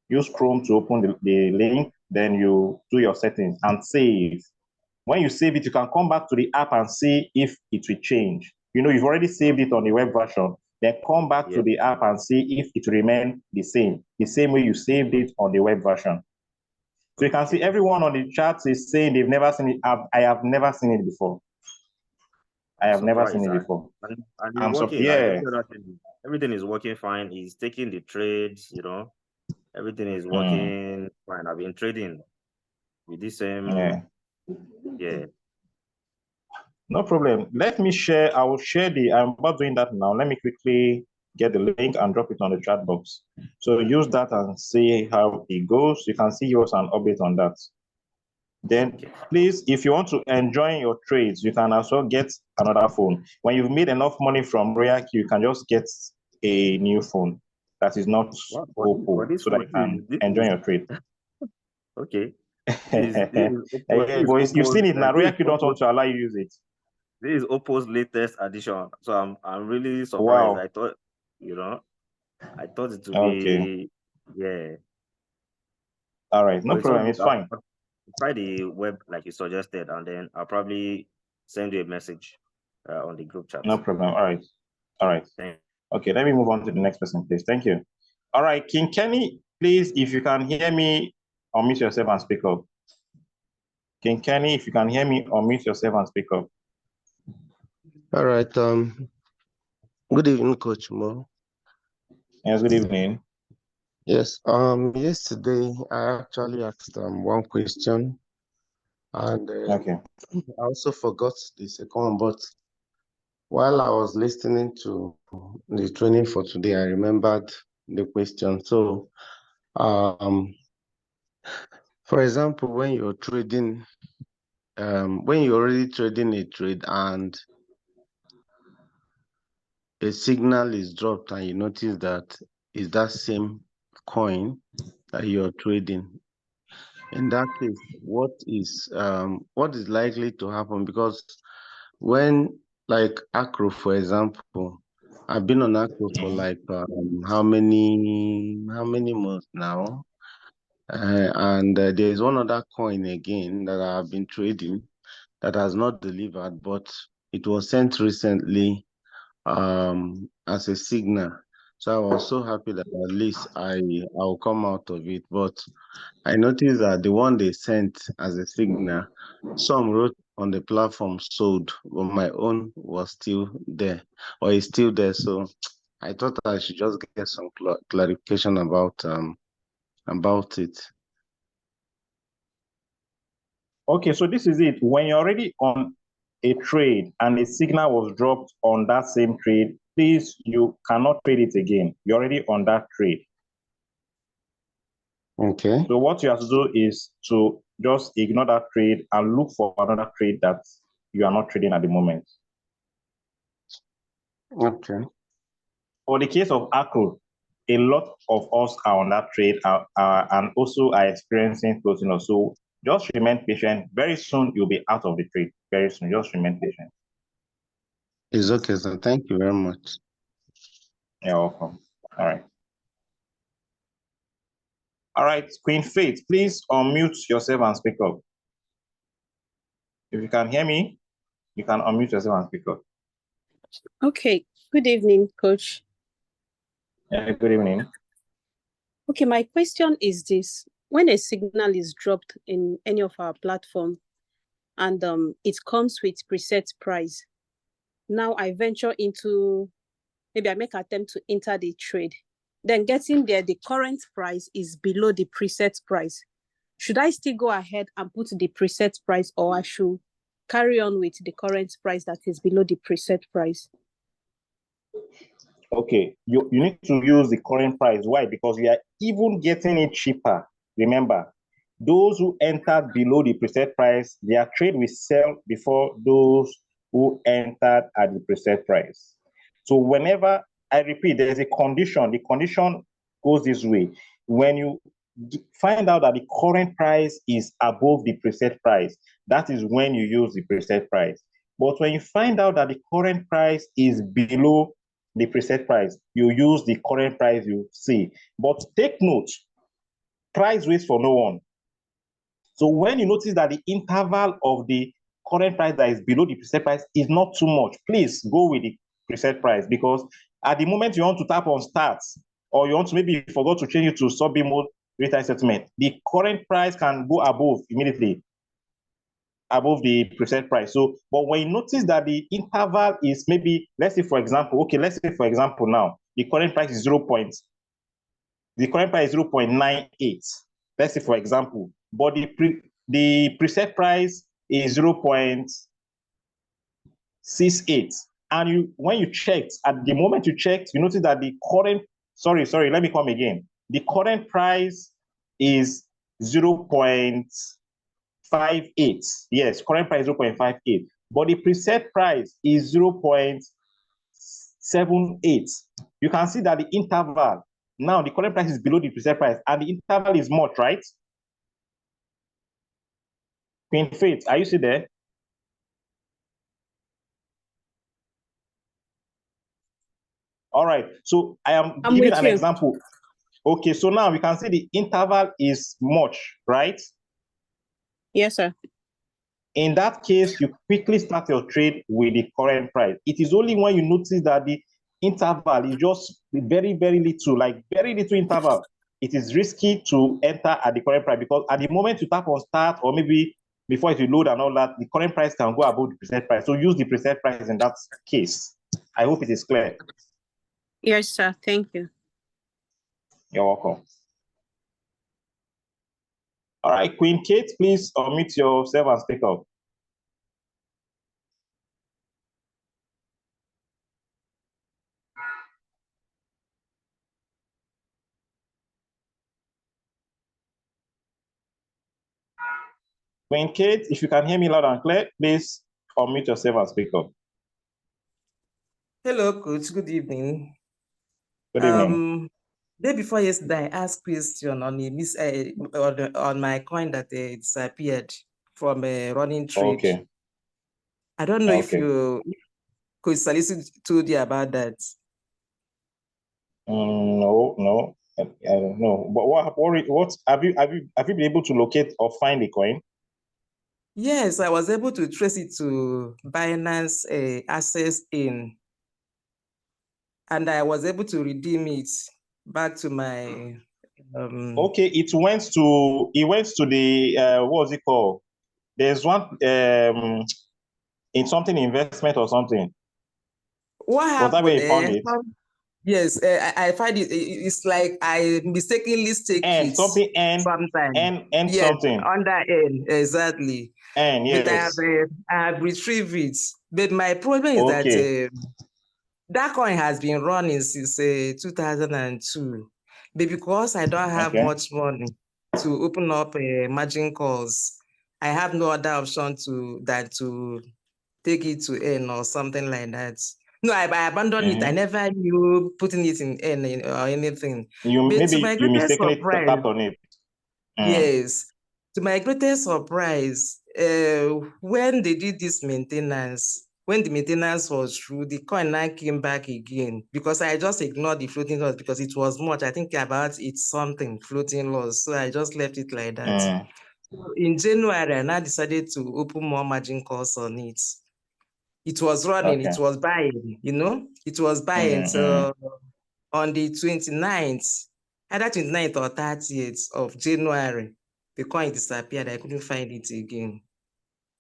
use Chrome to open the link, then you do your settings and save. When you save it, you can come back to the app and see if it will change. You've already saved it on the web version. Then come back to the app and see if it remains the same way you saved it on the web version. So you can see everyone on the chat is saying they've never seen it. I have never seen it before. I have never seen it before. And it's working. Yeah. Everything is working fine. He's taking the trades, everything is working fine. I've been trading with this same. Yeah. No problem. Let me share. I will share I'm about doing that now. Let me quickly get the link and drop it on the chat box. So use that and see how it goes. You can see yours and update on that. Then please, if you want to enjoy your trades, you can also get another phone. When you've made enough money from RoyaQ, you can just get a new phone that is not Oppo, so that you can enjoy your trade. Okay. You've seen it now. RoyaQ don't want to allow you to use it. This is Oppo's latest addition, so I'm really surprised. Wow. I thought it would be yeah. All right, no problem. It's fine. I'll try the web like you suggested, and then I'll probably send you a message on the group chat. No problem. All right. Okay, let me move on to the next person, please. Thank you. All right, King Kenny, please, if you can hear me, unmute yourself and speak up. King Kenny, if you can hear me, unmute yourself and speak up. All right. Good evening, Coach Mo. Yes, good evening. Yes. Yesterday I actually asked one question, and okay. I also forgot the second one. But while I was listening to the training for today, I remembered the question. So, for example, when you're trading, when you're already trading a trade and a signal is dropped and you notice that is that same coin that you're trading, in that case, what is likely to happen? Because when, like Acro, for example, I've been on Acro for like how many months now, and there's one other coin again that I've been trading that has not delivered, but it was sent recently as a signal. So I was so happy that at least I'll come out of it. But I noticed that the one they sent as a signal, some wrote on the platform sold, but my own was still there, or is still there. So I thought I should just get some clarification about it. Okay, so this is it. When you're already on a trade and a signal was dropped on that same trade, please, you cannot trade it again. You're already on that trade. Okay. So what you have to do is to just ignore that trade and look for another trade that you are not trading at the moment. Okay. For the case of Accru, a lot of us are on that trade and also are experiencing closing loss. So just remain patient. Very soon you'll be out of the trade. Very soon. Just remain patient. It's okay, sir. Thank you very much. You're welcome. All right. All right, Queen Faith, please unmute yourself and speak up. If you can hear me, you can unmute yourself and speak up. Okay. Good evening, Coach. Good evening. Okay, my question is this. When a signal is dropped in any of our platform and it comes with preset price, now I venture into, maybe I make an attempt to enter the trade. Then getting there, the current price is below the preset price. Should I still go ahead and put the preset price, or I should carry on with the current price that is below the preset price? Okay, you need to use the current price. Why? Because you are even getting it cheaper. Remember, those who entered below the preset price, their trade will sell before those who entered at the preset price. So whenever, I repeat, there's a condition. The condition goes this way. When you find out that the current price is above the preset price, that is when you use the preset price. But when you find out that the current price is below the preset price, you use the current price you see. But take note, price waits for no one. So when you notice that the interval of the current price that is below the preset price is not too much, please go with the preset price, because at the moment you want to tap on start, or you want to maybe forgot to change it to sub-B mode real-time settlement, the current price can go above immediately, above the preset price. So, but when you notice that the interval is maybe, let's say for example now, the current price is 0.98. Let's say for example, but the preset price is 0.68. And when you checked, at the moment you checked, you notice that the current, sorry, let me come again. The current price is 0.58. Yes, current price is 0.58. But the preset price is 0.78. You can see that the interval, now the current price is below the preset price, and the interval is much, right? Queen Faith, are you still there? All right, so I'm giving an example. Okay, so now we can see the interval is much, right? Yes, sir. In that case, you quickly start your trade with the current price. It is only when you notice that the interval is just very, very little, like very little interval, it is risky to enter at the current price, because at the moment you tap on start, or maybe before it will load and all that, the current price can go above the preset price. So use the preset price in that case. I hope it is clear. Yes, sir. Thank you. You're welcome. All right, Queen Kate, please unmute yourself and speak up. Queen Kate, if you can hear me loud and clear, please unmute yourself and speak up. Hello, Coach. Good evening. Good evening. Day before yesterday, I asked question on on my coin that disappeared from a running trade. Okay. I don't know if Coach Salisu told you about that. No, I don't know. But what have you been able to locate or find the coin? Yes, I was able to trace it to Binance Access in, and I was able to redeem it back to my. Okay, it went to the what was it called? There's one in something investment or something. What happened? Was that where you found it? Yes, I find it's like I mistakenly take N, it something N, sometimes. N Yes, something. under N, exactly. N, But yes. I have retrieved it. But my problem is Okay. that coin has been running since 2002. But because I don't have Okay. much money to open up margin calls, I have no other option than to take it to N or something like that. No, I abandoned it. I never knew putting it in N or anything. But to my You greatest mistakenly surprise, tapped on it. yes, to my greatest surprise, when they did this maintenance, when the maintenance was through, the coin now came back again because I just ignored the floating loss because it was much. I think about it's something floating loss. So I just left it like that. So in January, I now decided to open more margin calls on it. It was running, it was buying, it was buying. So on the 29th, either 29th or 30th of January, the coin disappeared. I couldn't find it again.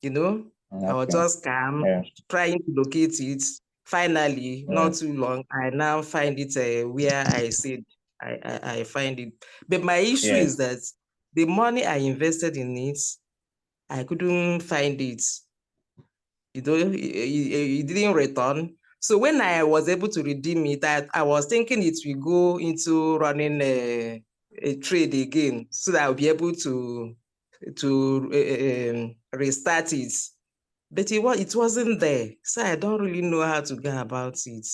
I was just calm, trying to locate it. Finally, not too long, I now find it where I said I find it. But my issue is that the money I invested in it, I couldn't find it. It didn't return. So when I was able to redeem it, I was thinking it will go into running a trade again, so that I'll be able to restart it. But it wasn't there, so I don't really know how to go about it.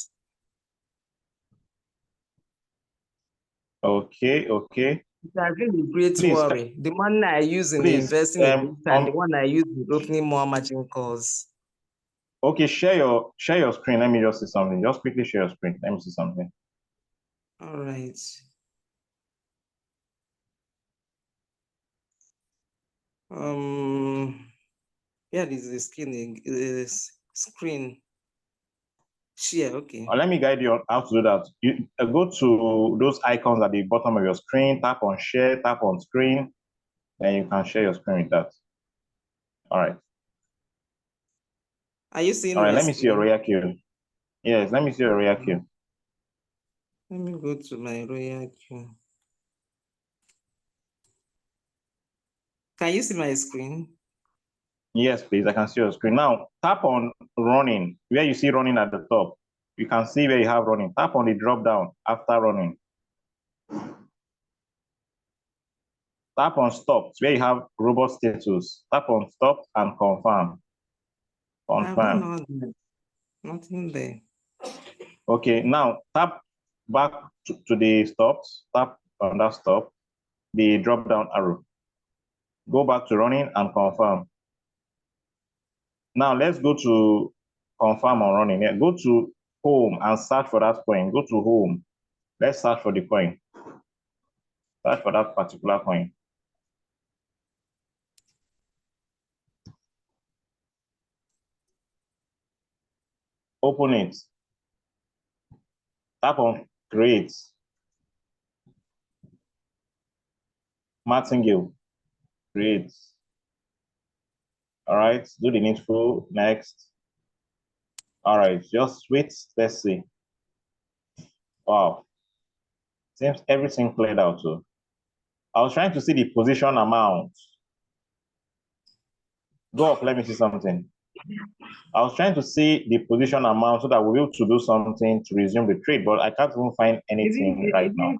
Okay. It has been a great worry. The money I use in investing in it and the one I use in opening more margin calls. Okay, share your screen. Let me just see something. Just quickly share your screen. Let me see something. All right. Yeah, this is the screen share. Okay. Let me guide you on how to do that. You go to those icons at the bottom of your screen, tap on share, tap on screen, and you can share your screen with that. All right. Are you seeing All right, my let me see your screen? Royal queue. Yes, let me see your Royal queue. Let me go to my Royal queue. Can you see my screen? Yes, please. I can see your screen. Now, tap on running, where you see running at the top. You can see where you have running. Tap on the drop down after running. Tap on stop, where you have robot status. Tap on stop and confirm. Confirm. Nothing there. Okay, now tap back to the stops. Tap on that stop, the drop down arrow. Go back to running and confirm. Now let's go to confirm on running. Yeah, go to home and search for that coin. Go to home. Let's search for the coin. Search for that particular coin. Open it. Tap on create. Martingale. Create. All right, do the needful. Next. All right, just wait. Let's see. Wow. Seems everything cleared out too. I was trying to see the position amount. Go up, let me see something. I was trying to see the position amount so that we'll be able to do something to resume the trade, but I can't even find anything right now.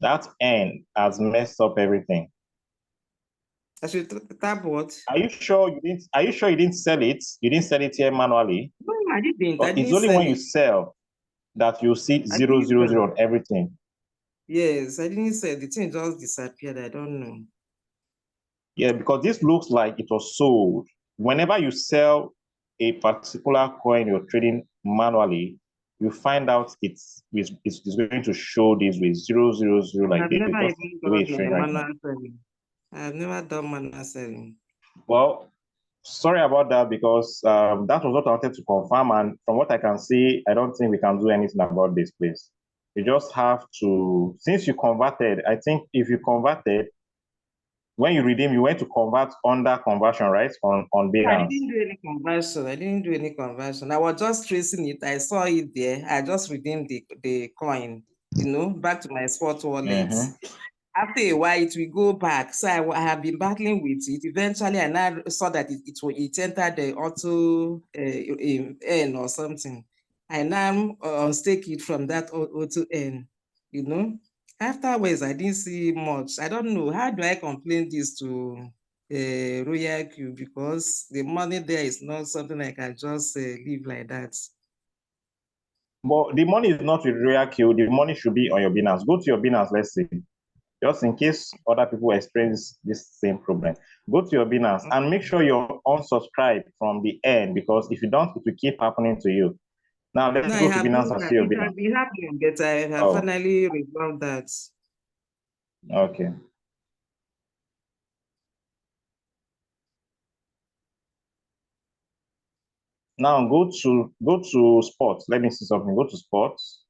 That N has messed up everything. I should tap what? Are you sure you didn't sell it? You didn't sell it here manually? No, I didn't. It's only when you sell that you see 000 on everything. Yes, I didn't sell. The thing just disappeared. I don't know. Yeah, because this looks like it was sold. Whenever you sell a particular coin you're trading manually, you find out it's going to show this with 000 like this. The way it's showing right now. I've never done manual selling. Well, sorry about that, because that was what I wanted to confirm. And from what I can see, I don't think we can do anything about this, please. You just have to, since you converted, I think if you converted, when you redeem, you went to convert under conversion, right? On I Binance. didn't do any conversion. I didn't do any conversion. I was just tracing it. I saw it there. I just redeemed the coin, back to my spot wallet. After a while, it will go back. So I have been battling with it. Eventually, I now saw that it entered the auto N or something. I now unstake it from that auto N, Afterwards, I didn't see much. I don't know. How do I complain this to Royal Q? Because the money there is not something I can just leave like that. But the money is not with Royal Q. The money should be on your Binance. Go to your Binance, let's see. Just in case other people experience this same problem. Go to your Binance and make sure you're unsubscribed from the end, because if you don't, it will keep happening to you. Now let's go to Binance and see your Binance. It has been happening, but I have finally resolved that. Okay. Now go to sports. Let me see something. Go to sports.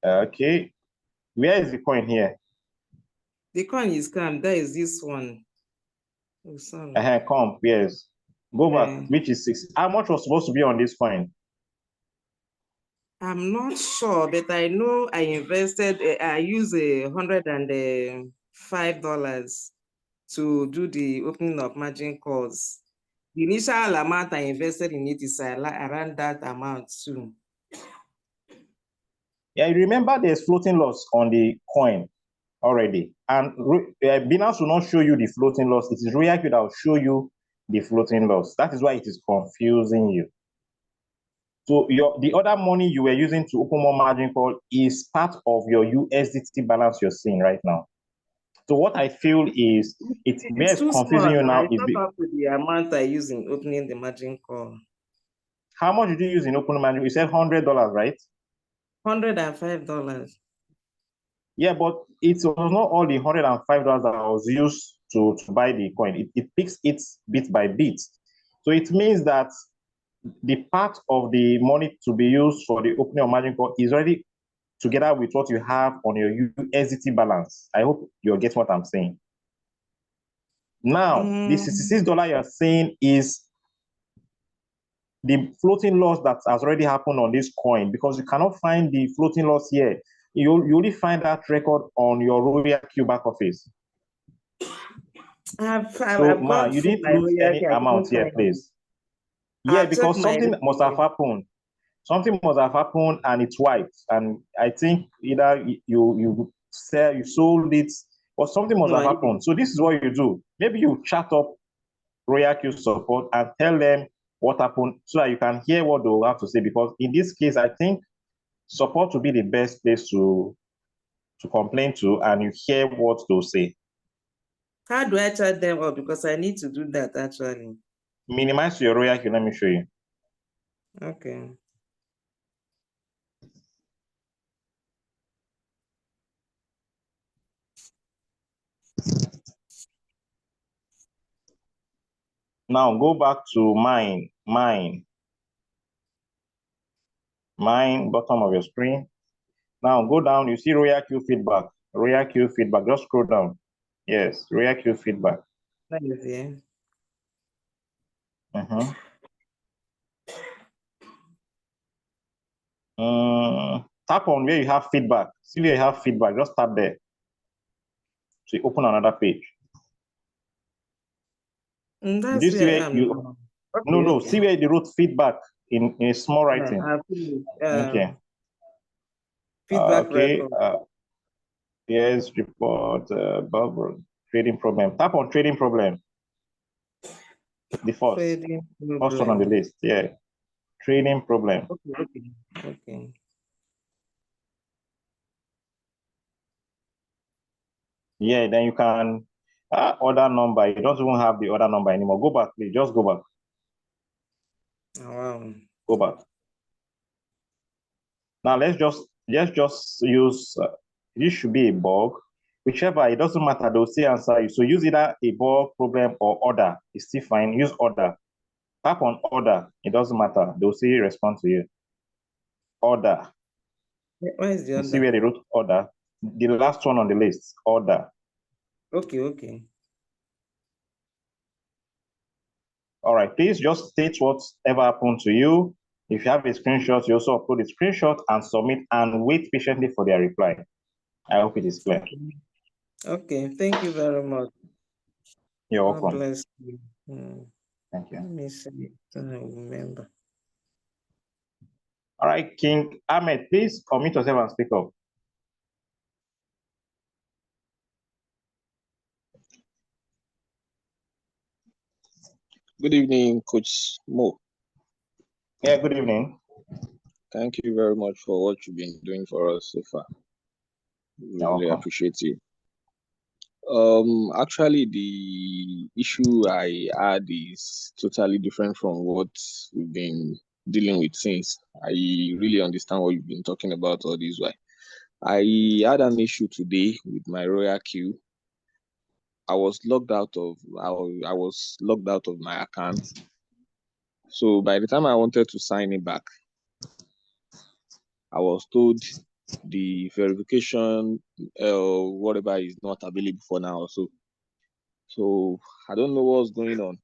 Okay. Where is the coin here? The coin is calm. There is this one. Oh, sorry. Comp, yes. Go back, which is 6. How much was supposed to be on this coin? I'm not sure, but I know I invested, I used $105 to do the opening of margin calls. The initial amount I invested in it is around that amount too. Yeah, you remember there's floating loss on the coin already. And Binance will not show you the floating loss. It is Royal Q that will show you the floating loss. That is why it is confusing you. So the other money you were using to open more margin call is part of your USDT balance you're seeing right now. So what I feel is it's confusing you now. It's not up to the amount I use in opening the margin call. How much did you use in opening margin? You said $100, right? $105. Yeah, but it was not all the $105 that was used to buy the coin. It picks it bit by bit. So it means that the part of the money to be used for the opening of margin call is already together with what you have on your USDT balance. I hope you're getting what I'm saying. Now, the $66 you're saying is the floating loss that has already happened on this coin, because you cannot find the floating loss here. You only find that record on your Royal Q back office. So, you didn't lose any amount here, please. Yeah, because something must have happened. Something must have happened and it's wiped. And I think either you sold it, or something must have happened. So this is what you do. Maybe you chat up Royal Q support and tell them what happened so that you can hear what they'll have to say. Because in this case, I think support will be the best place to complain to, and you hear what they'll say. How do I chat them up? Because I need to do that actually. Minimize your Royal Q. Let me show you. Okay. Now go back to mine, bottom of your screen. Now go down, you see Royal Q feedback. Royal Q feedback, just scroll down. Yes, Royal Q feedback. That is it. Tap on where you have feedback. See where you have feedback, just tap there. So you open another page. That's you see where where you okay, no, okay. See where they wrote feedback in a small writing. Okay. Feedback record. Yes, report trading problem. Tap on trading problem. The first one on the list. Yeah. Trading problem. Okay. Yeah, then you can order number. You don't even have the order number anymore. Go back, please. Just go back. Oh, wow. Go back. Now let's just use this should be a bug. Whichever, it doesn't matter, they'll still answer you. So use either a bug, problem, or order. It's still fine. Use order. Tap on order. It doesn't matter. They'll still respond to you. Order. Where is the order? See where they wrote order. The last one on the list, order. Okay. All right, please just state whatever happened to you. If you have a screenshot, you also upload a screenshot and submit and wait patiently for their reply. I hope it is clear. Okay, thank you very much. You're God welcome. bless you. Thank you. Let me see. I don't remember. All right, King Ahmed, please unmute yourself and speak up. Good evening, Coach Mo. Yeah, good evening. Thank you very much for what you've been doing for us so far. We You're really welcome. appreciate you. Actually, the issue I had is totally different from what we've been dealing with since. I really understand what you've been talking about all this while. I had an issue today with my Royal queue. I was logged out of my account. So by the time I wanted to sign it back, I was told the verification whatever is not available for now. So I don't know what's going on.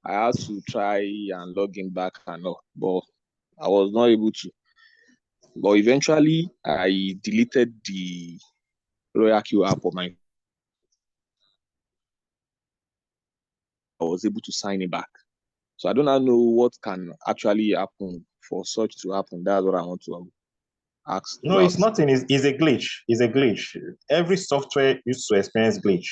I had to try and log in back and all, but I was not able to. But eventually I deleted the Royal Queue app on my. I was able to sign it back. So I do not know what can actually happen for such to happen. That's what I want to ask. No, it's nothing. It's a glitch. It's a glitch. Every software used to experience glitch.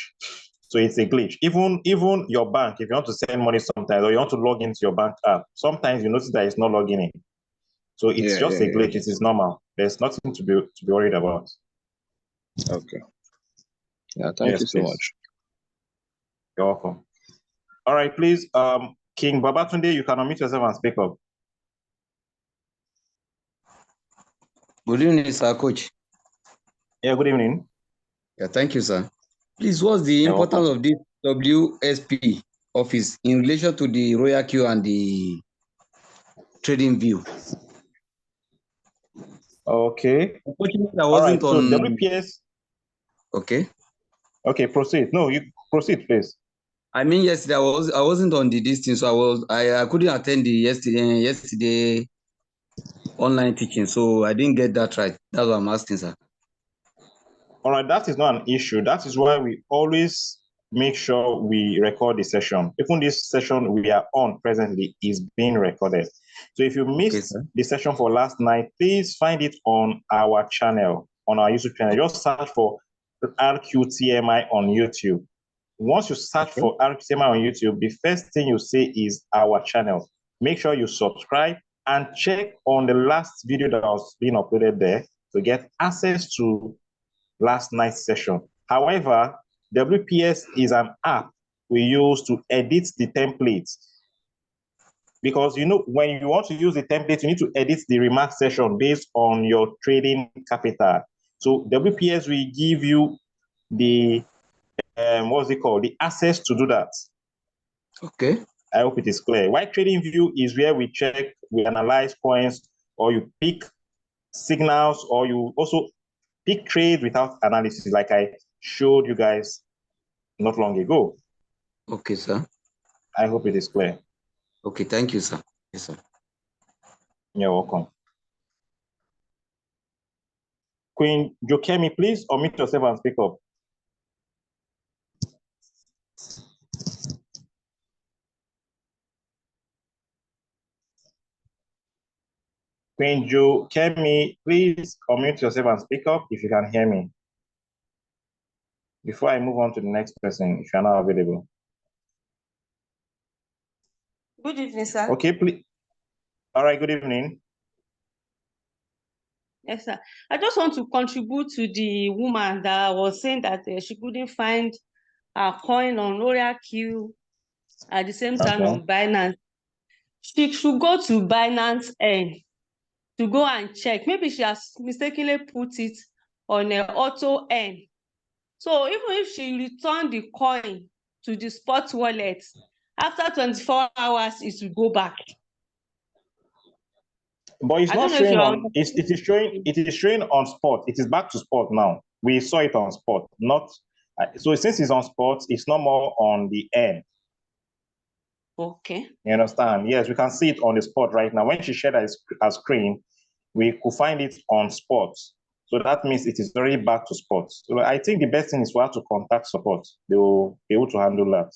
So it's a glitch. Even your bank, if you want to send money sometimes, or you want to log into your bank app, sometimes you notice that it's not logging in. So it's just a glitch. It is normal. There's nothing to be worried about. Okay. Yeah, thank you so much. You're welcome. All right, please, King Babatunde, you can unmute yourself and speak up. Good evening, sir, Coach. Yeah, good evening. Yeah, thank you, sir. Please, what's the importance of this WSP office in relation to the Royal Queue and the Trading View? Okay. Unfortunately, I wasn't on. So WPS. Okay. Okay, proceed. No, you proceed, please. I mean, yesterday I wasn't on the distance, so I couldn't attend the yesterday online teaching, so I didn't get that right. That's what I'm asking, sir. All right, that is not an issue. That is why we always make sure we record the session. Even this session we are on presently is being recorded. So if you missed the session for last night, please find it on our channel, on our YouTube channel. Just search for RQTMI on YouTube. Once you search for RQTMI on YouTube, the first thing you see is our channel. Make sure you subscribe and check on the last video that was being uploaded there to get access to last night's session. However, WPS is an app we use to edit the templates. Because when you want to use the template, you need to edit the remark session based on your trading capital. So WPS will give you the the access to do that. Okay. I hope it is clear. Why Trading View is where we check, we analyze points, or you pick signals, or you also pick trade without analysis, like I showed you guys not long ago. Okay, sir. I hope it is clear. Okay, thank you, sir. Yes, sir. You're welcome. Queen Jokemi, please unmute yourself and speak up. Queen Jokemi, please unmute yourself and speak up if you can hear me. Before I move on to the next person, if you're not available. Good evening, sir. Okay, please. All right, good evening. Yes, sir. I just want to contribute to the woman that was saying that she couldn't find her coin on Royal Queue at the same time on Binance. She should go to Binance to go and check. Maybe she has mistakenly put it on an auto N. So even if she returned the coin to the spot wallet, after 24 hours, it will go back. But it's not showing on. It is showing on spot. It is back to spot now. we saw it on spot, not so since it's on spot, it's no more on the end. Okay. You understand? Yes, we can see it on the spot right now. When she shared her screen, we could find it on spot. So that means it is already back to spot. So I think the best thing is for her to contact support. They will be able to handle that.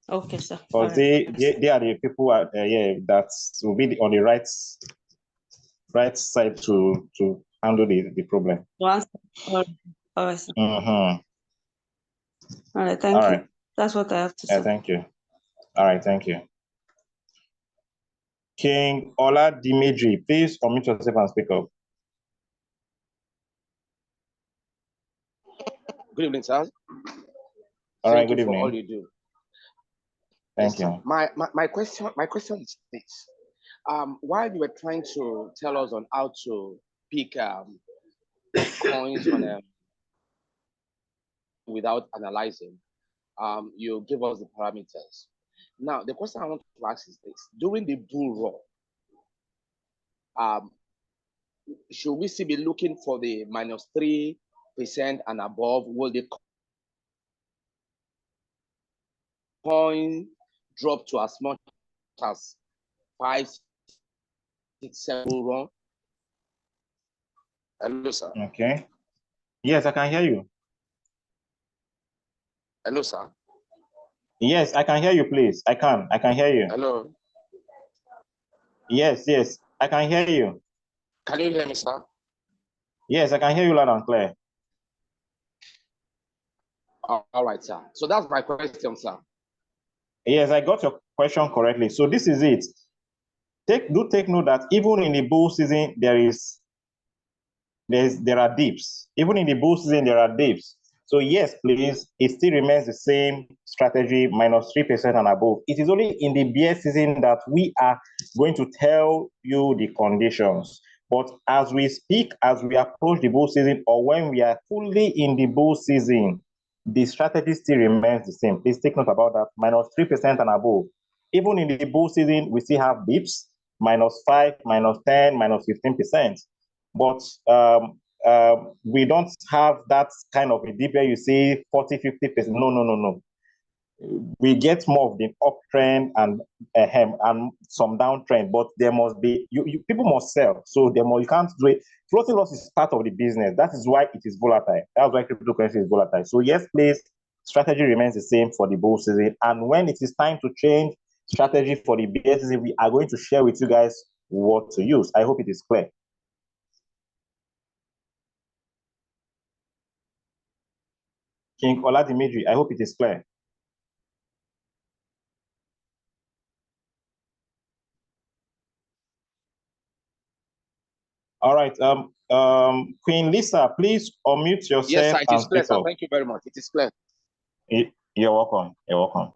Okay, sir. Because they are the people that will be on the right side to handle the problem. All right, sir. Mm-hmm. All right, thank you. That's what I have to say. Thank you. All right, thank you. King Ola Dimitri, please unmute yourself and speak up. Good evening, sir. All right, good Thank you for evening. all you do. Thank you. Sir. My question is this. While you were trying to tell us on how to pick coins on without analyzing, you give us the parameters. Now, the question I want to ask is this: during the bull run, should we still be looking for the -3% and above? Will the coin drop to as much as 5, 6, 7 run? Hello, sir. Okay. Yes, I can hear you. Hello, sir. Yes, I can hear you, please. I can hear you. Hello. Yes, I can hear you. Can you hear me, sir? Yes, I can hear you loud and clear. All right, sir. So that's my question, sir. Yes, I got your question correctly. So this is it. Take note that even in the bull season, there are dips. Even in the bull season, there are dips. So yes, please, it still remains the same strategy, -3% and above. It is only in the bear season that we are going to tell you the conditions. But as we speak, as we approach the bull season, or when we are fully in the bull season, the strategy still remains the same. Please take note about that, -3% and above. Even in the bull season, we still have dips, -5, -10, -15%. But we don't have that kind of a dip where you say 40, 50%. No. We get more of the uptrend and some downtrend, but there must be people must sell. So you can't do it. Floating loss is part of the business. That is why it is volatile. That's why cryptocurrency is volatile. So yes, please, strategy remains the same for the bull season. And when it is time to change strategy for the bear season, we are going to share with you guys what to use. I hope it is clear. King Ola Dimitri, I hope it is clear. All right. Queen Lisa, please unmute yourself. Yes, sir, it is clear, speak sir. up. Thank you very much. It is clear. You're welcome. You're welcome.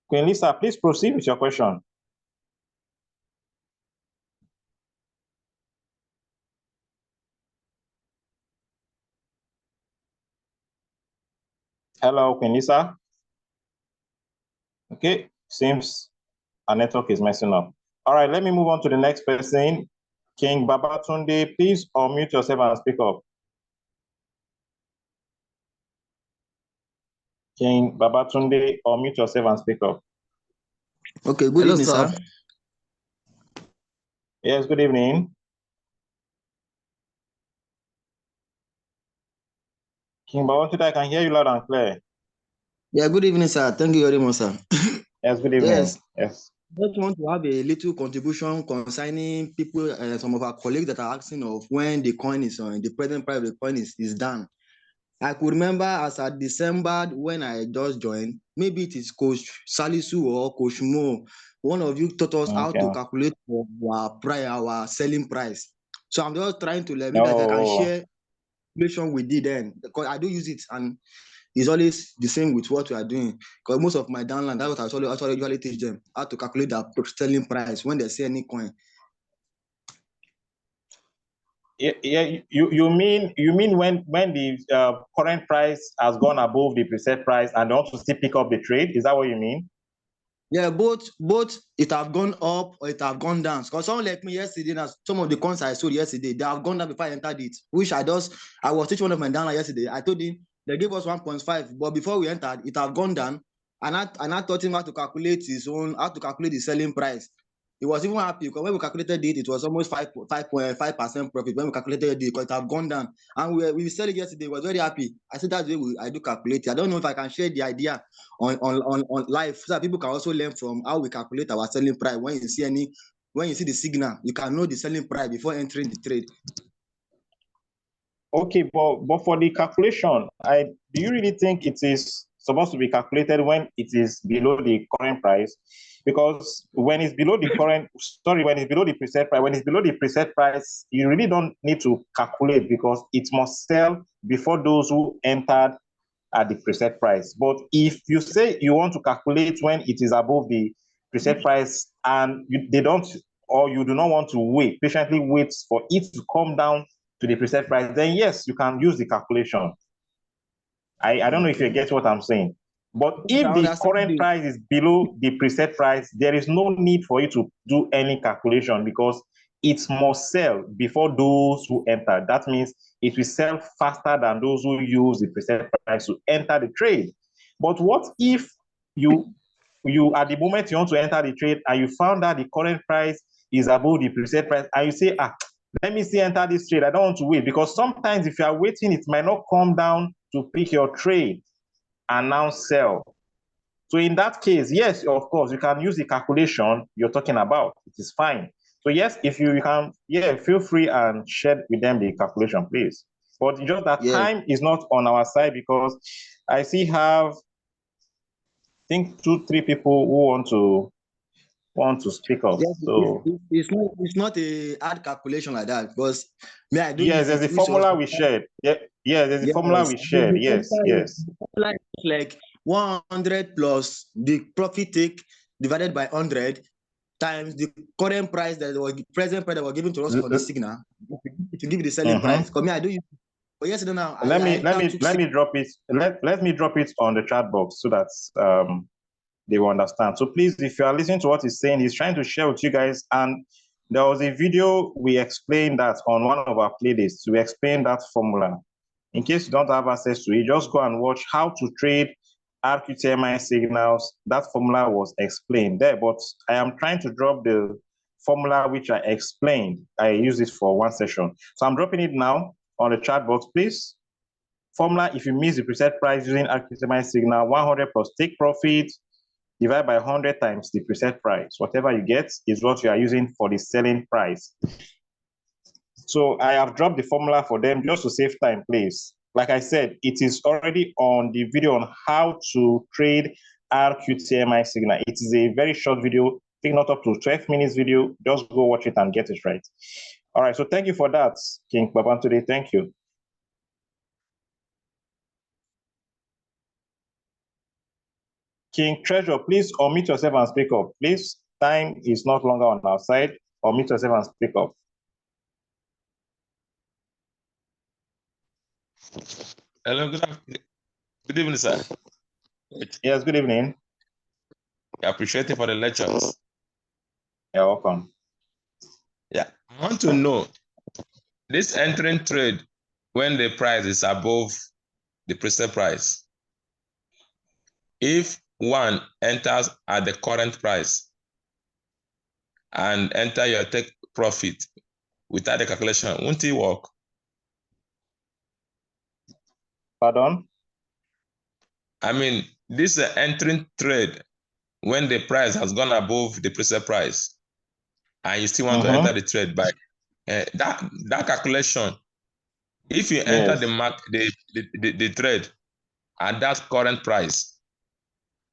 Queen Lisa, please proceed with your question. Hello, Queen Lisa. Okay, seems our network is messing up. All right, let me move on to the next person. King Babatunde, please unmute yourself and speak up. King Babatunde, unmute yourself and speak up. Okay, good evening, sir. Yes, good evening. King Babatunde, I can hear you loud and clear. Yeah, good evening, sir. Thank you very much, sir. Yes, good evening. Yes. Just want to have a little contribution concerning people, some of our colleagues that are asking of when the coin is on, the present price of the coin is down. I could remember as at December when I just joined, maybe it is Coach Salisu or Coach Mo, one of you taught us how to calculate our selling price. So I'm just trying to learn, maybe I can share information we did then, because I do use it and it's always the same with what we are doing. Because most of my downline, that's what I usually teach them, how to calculate the selling price when they see any coin. Yeah, you mean when the current price has gone above the preset price and they want to still pick up the trade? Is that what you mean? Yeah, both it have gone up or it have gone down. Because someone like me yesterday, now some of the coins I sold yesterday, they have gone down before I entered it. Which I was teaching one of my downline yesterday. I told him they gave us 1.5, but before we entered, it have gone down. And I taught him how to calculate the selling price. He was even happy because when we calculated it was almost 5.5% profit when we calculated it because it have gone down. And we said it yesterday, was very happy. I said that's the way I do calculate it. I don't know if I can share the idea on live so that people can also learn from how we calculate our selling price. When you see the signal, you can know the selling price before entering the trade. Okay, but for the calculation, do you really think it is supposed to be calculated when it is below the current price? Because when it's below the when it's below the preset price, you really don't need to calculate because it must sell before those who entered at the preset price. But if you say you want to calculate when it is above the preset price and you do not want to patiently wait for it to come down to the preset price, then yes, you can use the calculation. I don't know if you get what I'm saying. But if the current price is below the preset price, there is no need for you to do any calculation because it must sell before those who enter. That means it will sell faster than those who use the preset price to enter the trade. But what if you at the moment you want to enter the trade and you found that the current price is above the preset price and you say, let me see enter this trade. I don't want to wait because sometimes if you are waiting, it might not come down to pick your trade and now sell. So in that case, yes, of course, you can use the calculation you're talking about. It is fine. So yes, if you can, feel free and share with them the calculation, please. But just that time is not on our side because I have, I think 2-3 people who want to speak up. Yes, so it's not a hard calculation like that because there's a formula we shared. There's a formula we shared. Yes. Like 100 plus the profit take divided by 100 times the current price present price that was given to us for the signal to give the selling price. Because I do use. But yes, now let me drop it. Let me drop it on the chat box so that they will understand. So please, if you are listening to what he's saying, he's trying to share with you guys. And there was a video we explained that on one of our playlists. We explained that formula. In case you don't have access to it, just go and watch how to trade RQTMI signals. That formula was explained there, but I am trying to drop the formula which I explained. I use it for one session. So I'm dropping it now on the chat box, please. Formula, if you miss the preset price using RQTMI signal, 100 plus take profit, divide by 100 times the preset price. Whatever you get is what you are using for the selling price. So I have dropped the formula for them just to save time, please. Like I said, it is already on the video on how to trade RQTMI signal. It is a very short video, I think not up to 12 minutes video. Just go watch it and get it right. All right, so thank you for that, King Babantunde. Thank you. King Treasure, please unmute yourself and speak up. Please, time is not longer on our side. Unmute yourself and speak up. Hello, good evening, sir. Yes, good evening. I appreciate it for the lectures. You're welcome. Yeah, I want to know this entering trade when the price is above the preset price. If one enters at the current price and enter your take profit without the calculation, won't it work? Pardon? I mean, this is entering trade when the price has gone above the preset price and you still want to enter the trade by that calculation. If you enter the trade at that current price,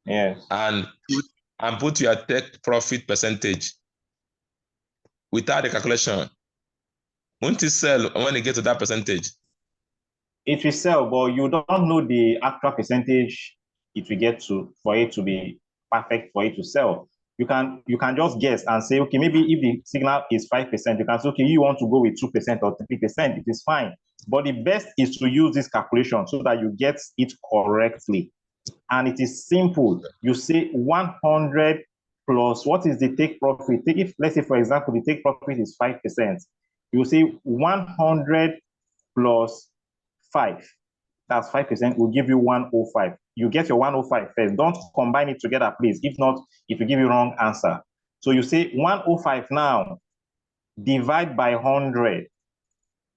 and put your take profit percentage without the calculation, won't it sell when it gets to that percentage? It will sell, but you don't know the actual percentage it will get to for it to be perfect for it to sell. You can just guess and say, okay, maybe if the signal is 5%, you can say, okay, you want to go with 2% or 3%, it is fine. But the best is to use this calculation so that you get it correctly. And it is simple. You say 100 plus what is the take profit? If, let's say, for example, the take profit is 5%, you say 100 plus 5. That's 5%, will give you 105. You get your 105 first. Don't combine it together, please. If not, it will give you wrong answer. So you say 105 now, divide by 100.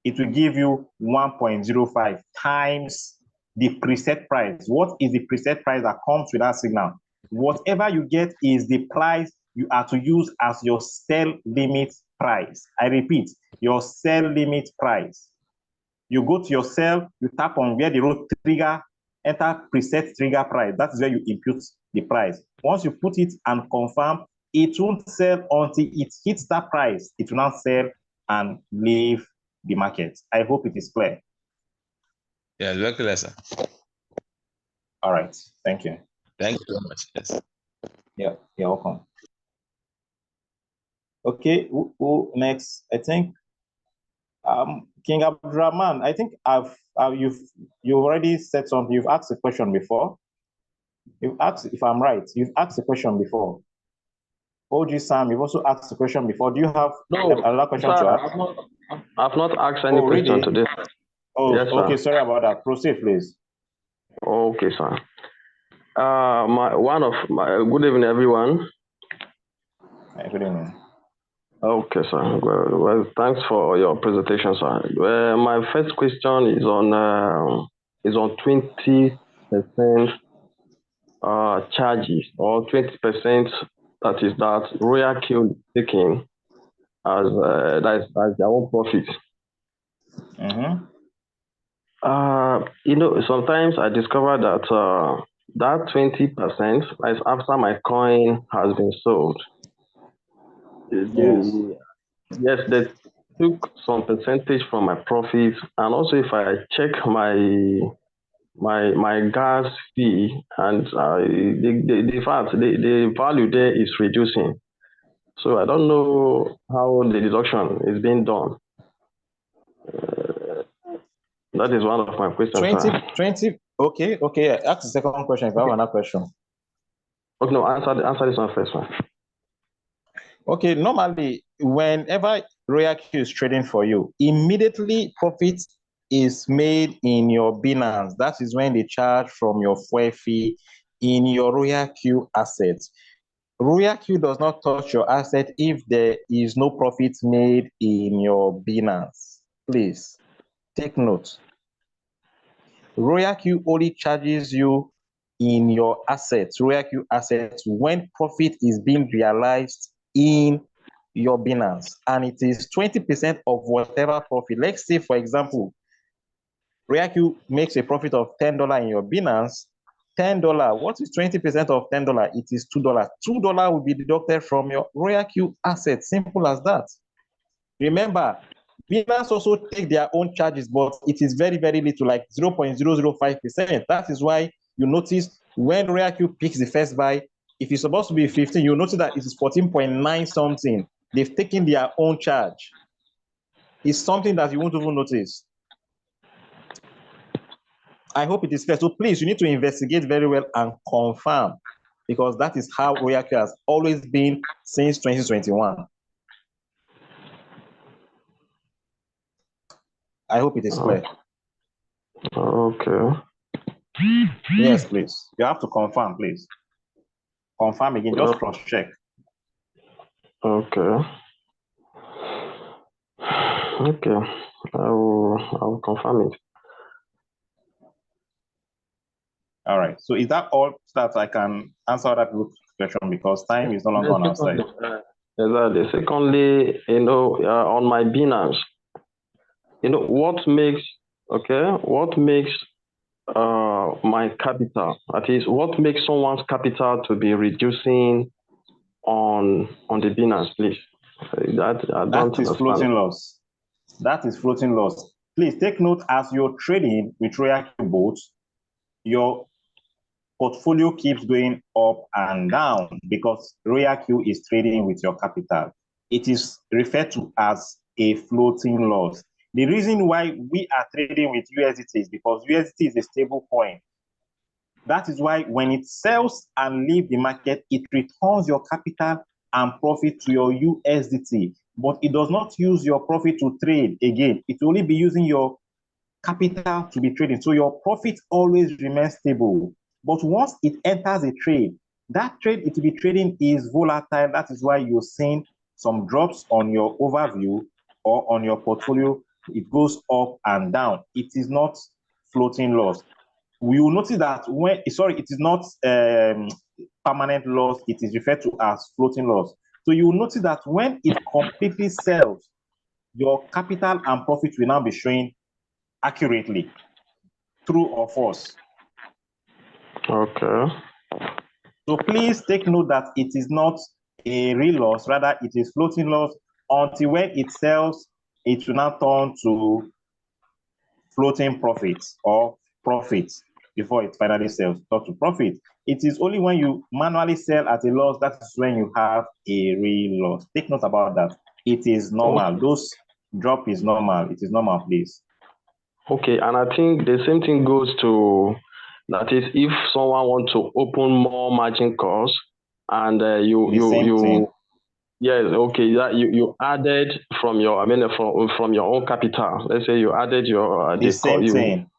It will give you 1.05 times the preset price. What is the preset price that comes with that signal? Whatever you get is the price you are to use as your sell limit price. I repeat, your sell limit price. You go to your cell, you tap on where the row trigger, enter preset trigger price. That is where you input the price. Once you put it and confirm, it won't sell until it hits that price. It will not sell and leave the market. I hope it is clear. Yeah, very clear, sir. All right. Thank you. Thank you very much. Yes. Yeah, you're welcome. Okay, who next? I think King Abdurrahman, I think you've already said something. You've asked a question before. You've asked, if I'm right, you've asked a question before. OG Sam, you've also asked a question before. Do you have another question to ask? I've not asked any question today. Oh, yes, okay. sir. Sorry about that. Proceed, please. Okay, sir. Good evening, everyone. Good evening. Okay, sir. Well, thanks for your presentation, sir. My first question is on 20% charges, or 20% that Royal Q taking as their own profit. Sometimes I discover that that 20% is after my coin has been sold. Yes, they took some percentage from my profit, and also if I check my gas fee, and the value there is reducing. So I don't know how the deduction is being done. That is one of my questions. 20. Okay. Ask the second question if I have another question. Okay, no, answer this one first, one. Okay, normally, whenever Royal Q is trading for you, immediately profit is made in your Binance. That is when they charge from your fuel fee in your Royal Q assets. Royal Q does not touch your asset if there is no profit made in your Binance. Please take note. Royal Q only charges you in your assets, Royal Q assets, when profit is being realized in your Binance, and it is 20% of whatever profit. Let's say, for example, Royal Q makes a profit of $10 in your Binance. $10. What is 20% of $10? It is $2. $2 will be deducted from your Royal Q assets. Simple as that. Remember, Binance also take their own charges, but it is very, very little, like 0.005%. That is why you notice when Royal Q picks the first buy, if it's supposed to be 15, you notice that it is 14.9 something. They've taken their own charge. It's something that you won't even notice. I hope it is fair. So please, you need to investigate very well and confirm, because that is how Royal Q has always been since 2021. I hope it is clear. Okay. Yes, please. You have to confirm, please. Confirm again, just cross-check. Okay. Okay. I will confirm it. All right. So is that all that I can answer that question, because time is no longer on our side? Exactly. Secondly, on my Binance, what makes my capital, that is, what makes someone's capital to be reducing on the Binance, please? That is floating loss. That is floating loss. Please take note, as you're trading with Royal Q bots, your portfolio keeps going up and down because Royal Q is trading with your capital. It is referred to as a floating loss. The reason why we are trading with USDT is because USDT is a stable coin. That is why when it sells and leave the market, it returns your capital and profit to your USDT, but it does not use your profit to trade again. It will only be using your capital to be trading. So your profit always remains stable. But once it enters a trade, that trade it will be trading is volatile. That is why you're seeing some drops on your overview or on your portfolio. It goes up and down. It is not floating loss. We will notice that when, sorry, it is not permanent loss. It is referred to as floating loss. So you will notice that when it completely sells, your capital and profit will now be showing accurately. True or false? Okay. So please take note that it is not a real loss, rather it is floating loss. Until when it sells, it will now turn to floating profits or profits before it finally sells, not to profit. It is only when you manually sell at a loss that is when you have a real loss. Take note about that. It is normal. Okay. Those drop is normal. It is normal, please. Okay, and I think the same thing goes to, that is, if someone wants to open more margin calls and yes, okay, that you added from your, I mean, from your own capital. Let's say you added your The same thing.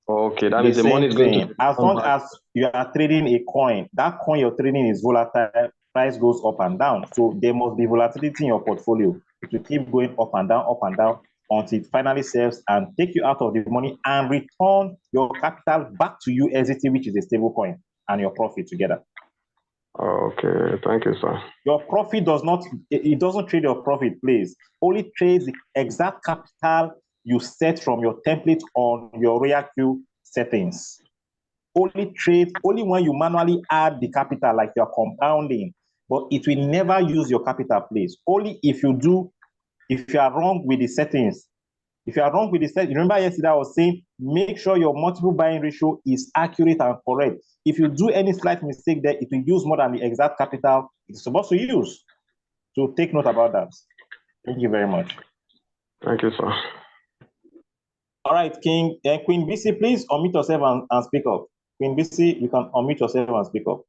Okay, that The means the money same is going to thing. As long as you are trading a coin, that coin you're trading is volatile, price goes up and down. So there must be volatility in your portfolio. It will keep going up and down until it finally sells and take you out of the money and return your capital back to USDT, which is a stable coin, and your profit together. Okay, thank you, sir. Your profit does not, it doesn't trade your profit, please. Only trades the exact capital you set from your template on your RoyalQ settings. Only when you manually add the capital, like you're compounding, but it will never use your capital, please. Only if you are wrong with the settings. If you are wrong with the settings, remember yesterday I was saying, make sure your multiple buying ratio is accurate and correct. If you do any slight mistake there, it will use more than the exact capital it's supposed to use. So take note about that. Thank you very much. Thank you, sir. All right, Queen BC, please unmute yourself and speak up. Queen BC, you can unmute yourself and speak up.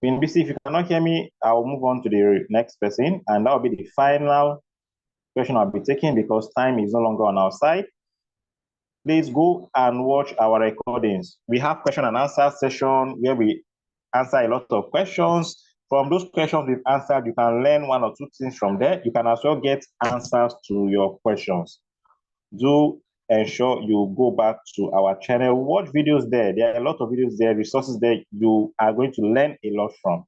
Queen BC, if you cannot hear me, I will move on to the next person, and that will be the final question I'll be taking because time is no longer on our side. Please go and watch our recordings. We have question and answer session where we answer a lot of questions. From those questions we've answered, you can learn one or two things from there. You can as well get answers to your questions. Do ensure you go back to our channel, watch videos there. There are a lot of videos there, resources there you are going to learn a lot from.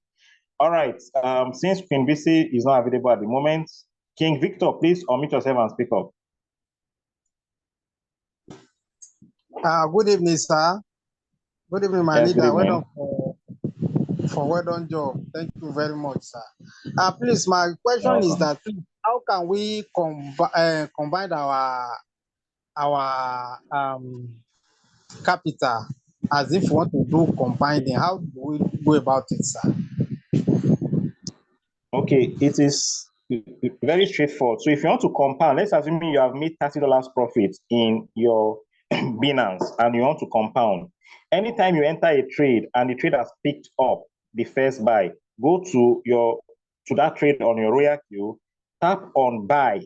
All right, since Queen BC is not available at the moment, King Victor, please unmute yourself and speak up. Good evening, sir. Good evening, my Yes, leader. Well done for well done job. Thank you very much, sir. Please, my question is that how can we combine our capital as if we want to do combining? How do we go about it, sir? Okay, it is very straightforward. So if you want to compound, let's assume you have made $30 profit in your Binance and you want to compound. Anytime you enter a trade and the trade has picked up the first buy, go to that trade on your RoyalQ, tap on buy.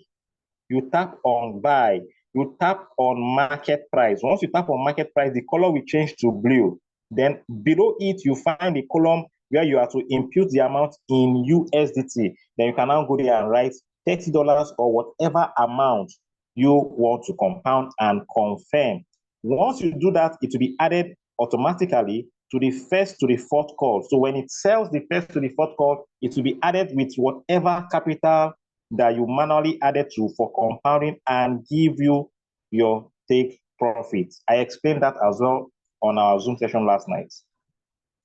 You tap on buy. You tap on market price. Once you tap on market price, the color will change to blue. Then below it, you find a column where you have to impute the amount in USDT. Then you can now go there and write $30 or whatever amount you want to compound and confirm. Once you do that, it will be added automatically to the first to the fourth call. So when it sells the first to the fourth call, it will be added with whatever capital that you manually added to for compounding and give you your take profit. I explained that as well on our Zoom session last night.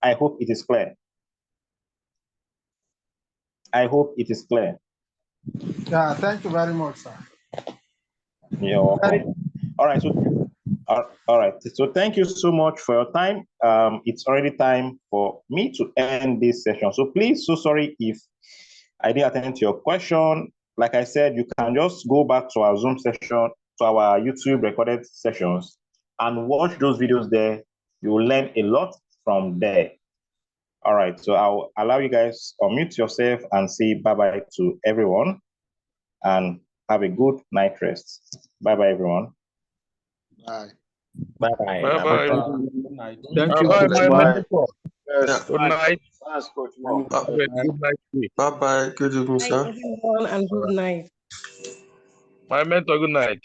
I hope it is clear. I hope it is clear. Yeah, thank you very much, sir. You're welcome. All right, so All right. So thank you so much for your time. It's already time for me to end this session. So please, so sorry if I didn't attend to your question. Like I said, you can just go back to our Zoom session, to our YouTube recorded sessions, and watch those videos there. You will learn a lot from there. All right. So I'll allow you guys to unmute yourself and say bye-bye to everyone, and have a good night rest. Bye-bye, everyone. Bye. Bye-bye. Bye-bye. Good night. Thank you, Bye-bye, Coach my Mo. mentor. Yes. Good night. Thanks, Coach Have Mo. a good night. Bye bye. Good evening, Night, sir. everyone, and good night. My mentor, good night.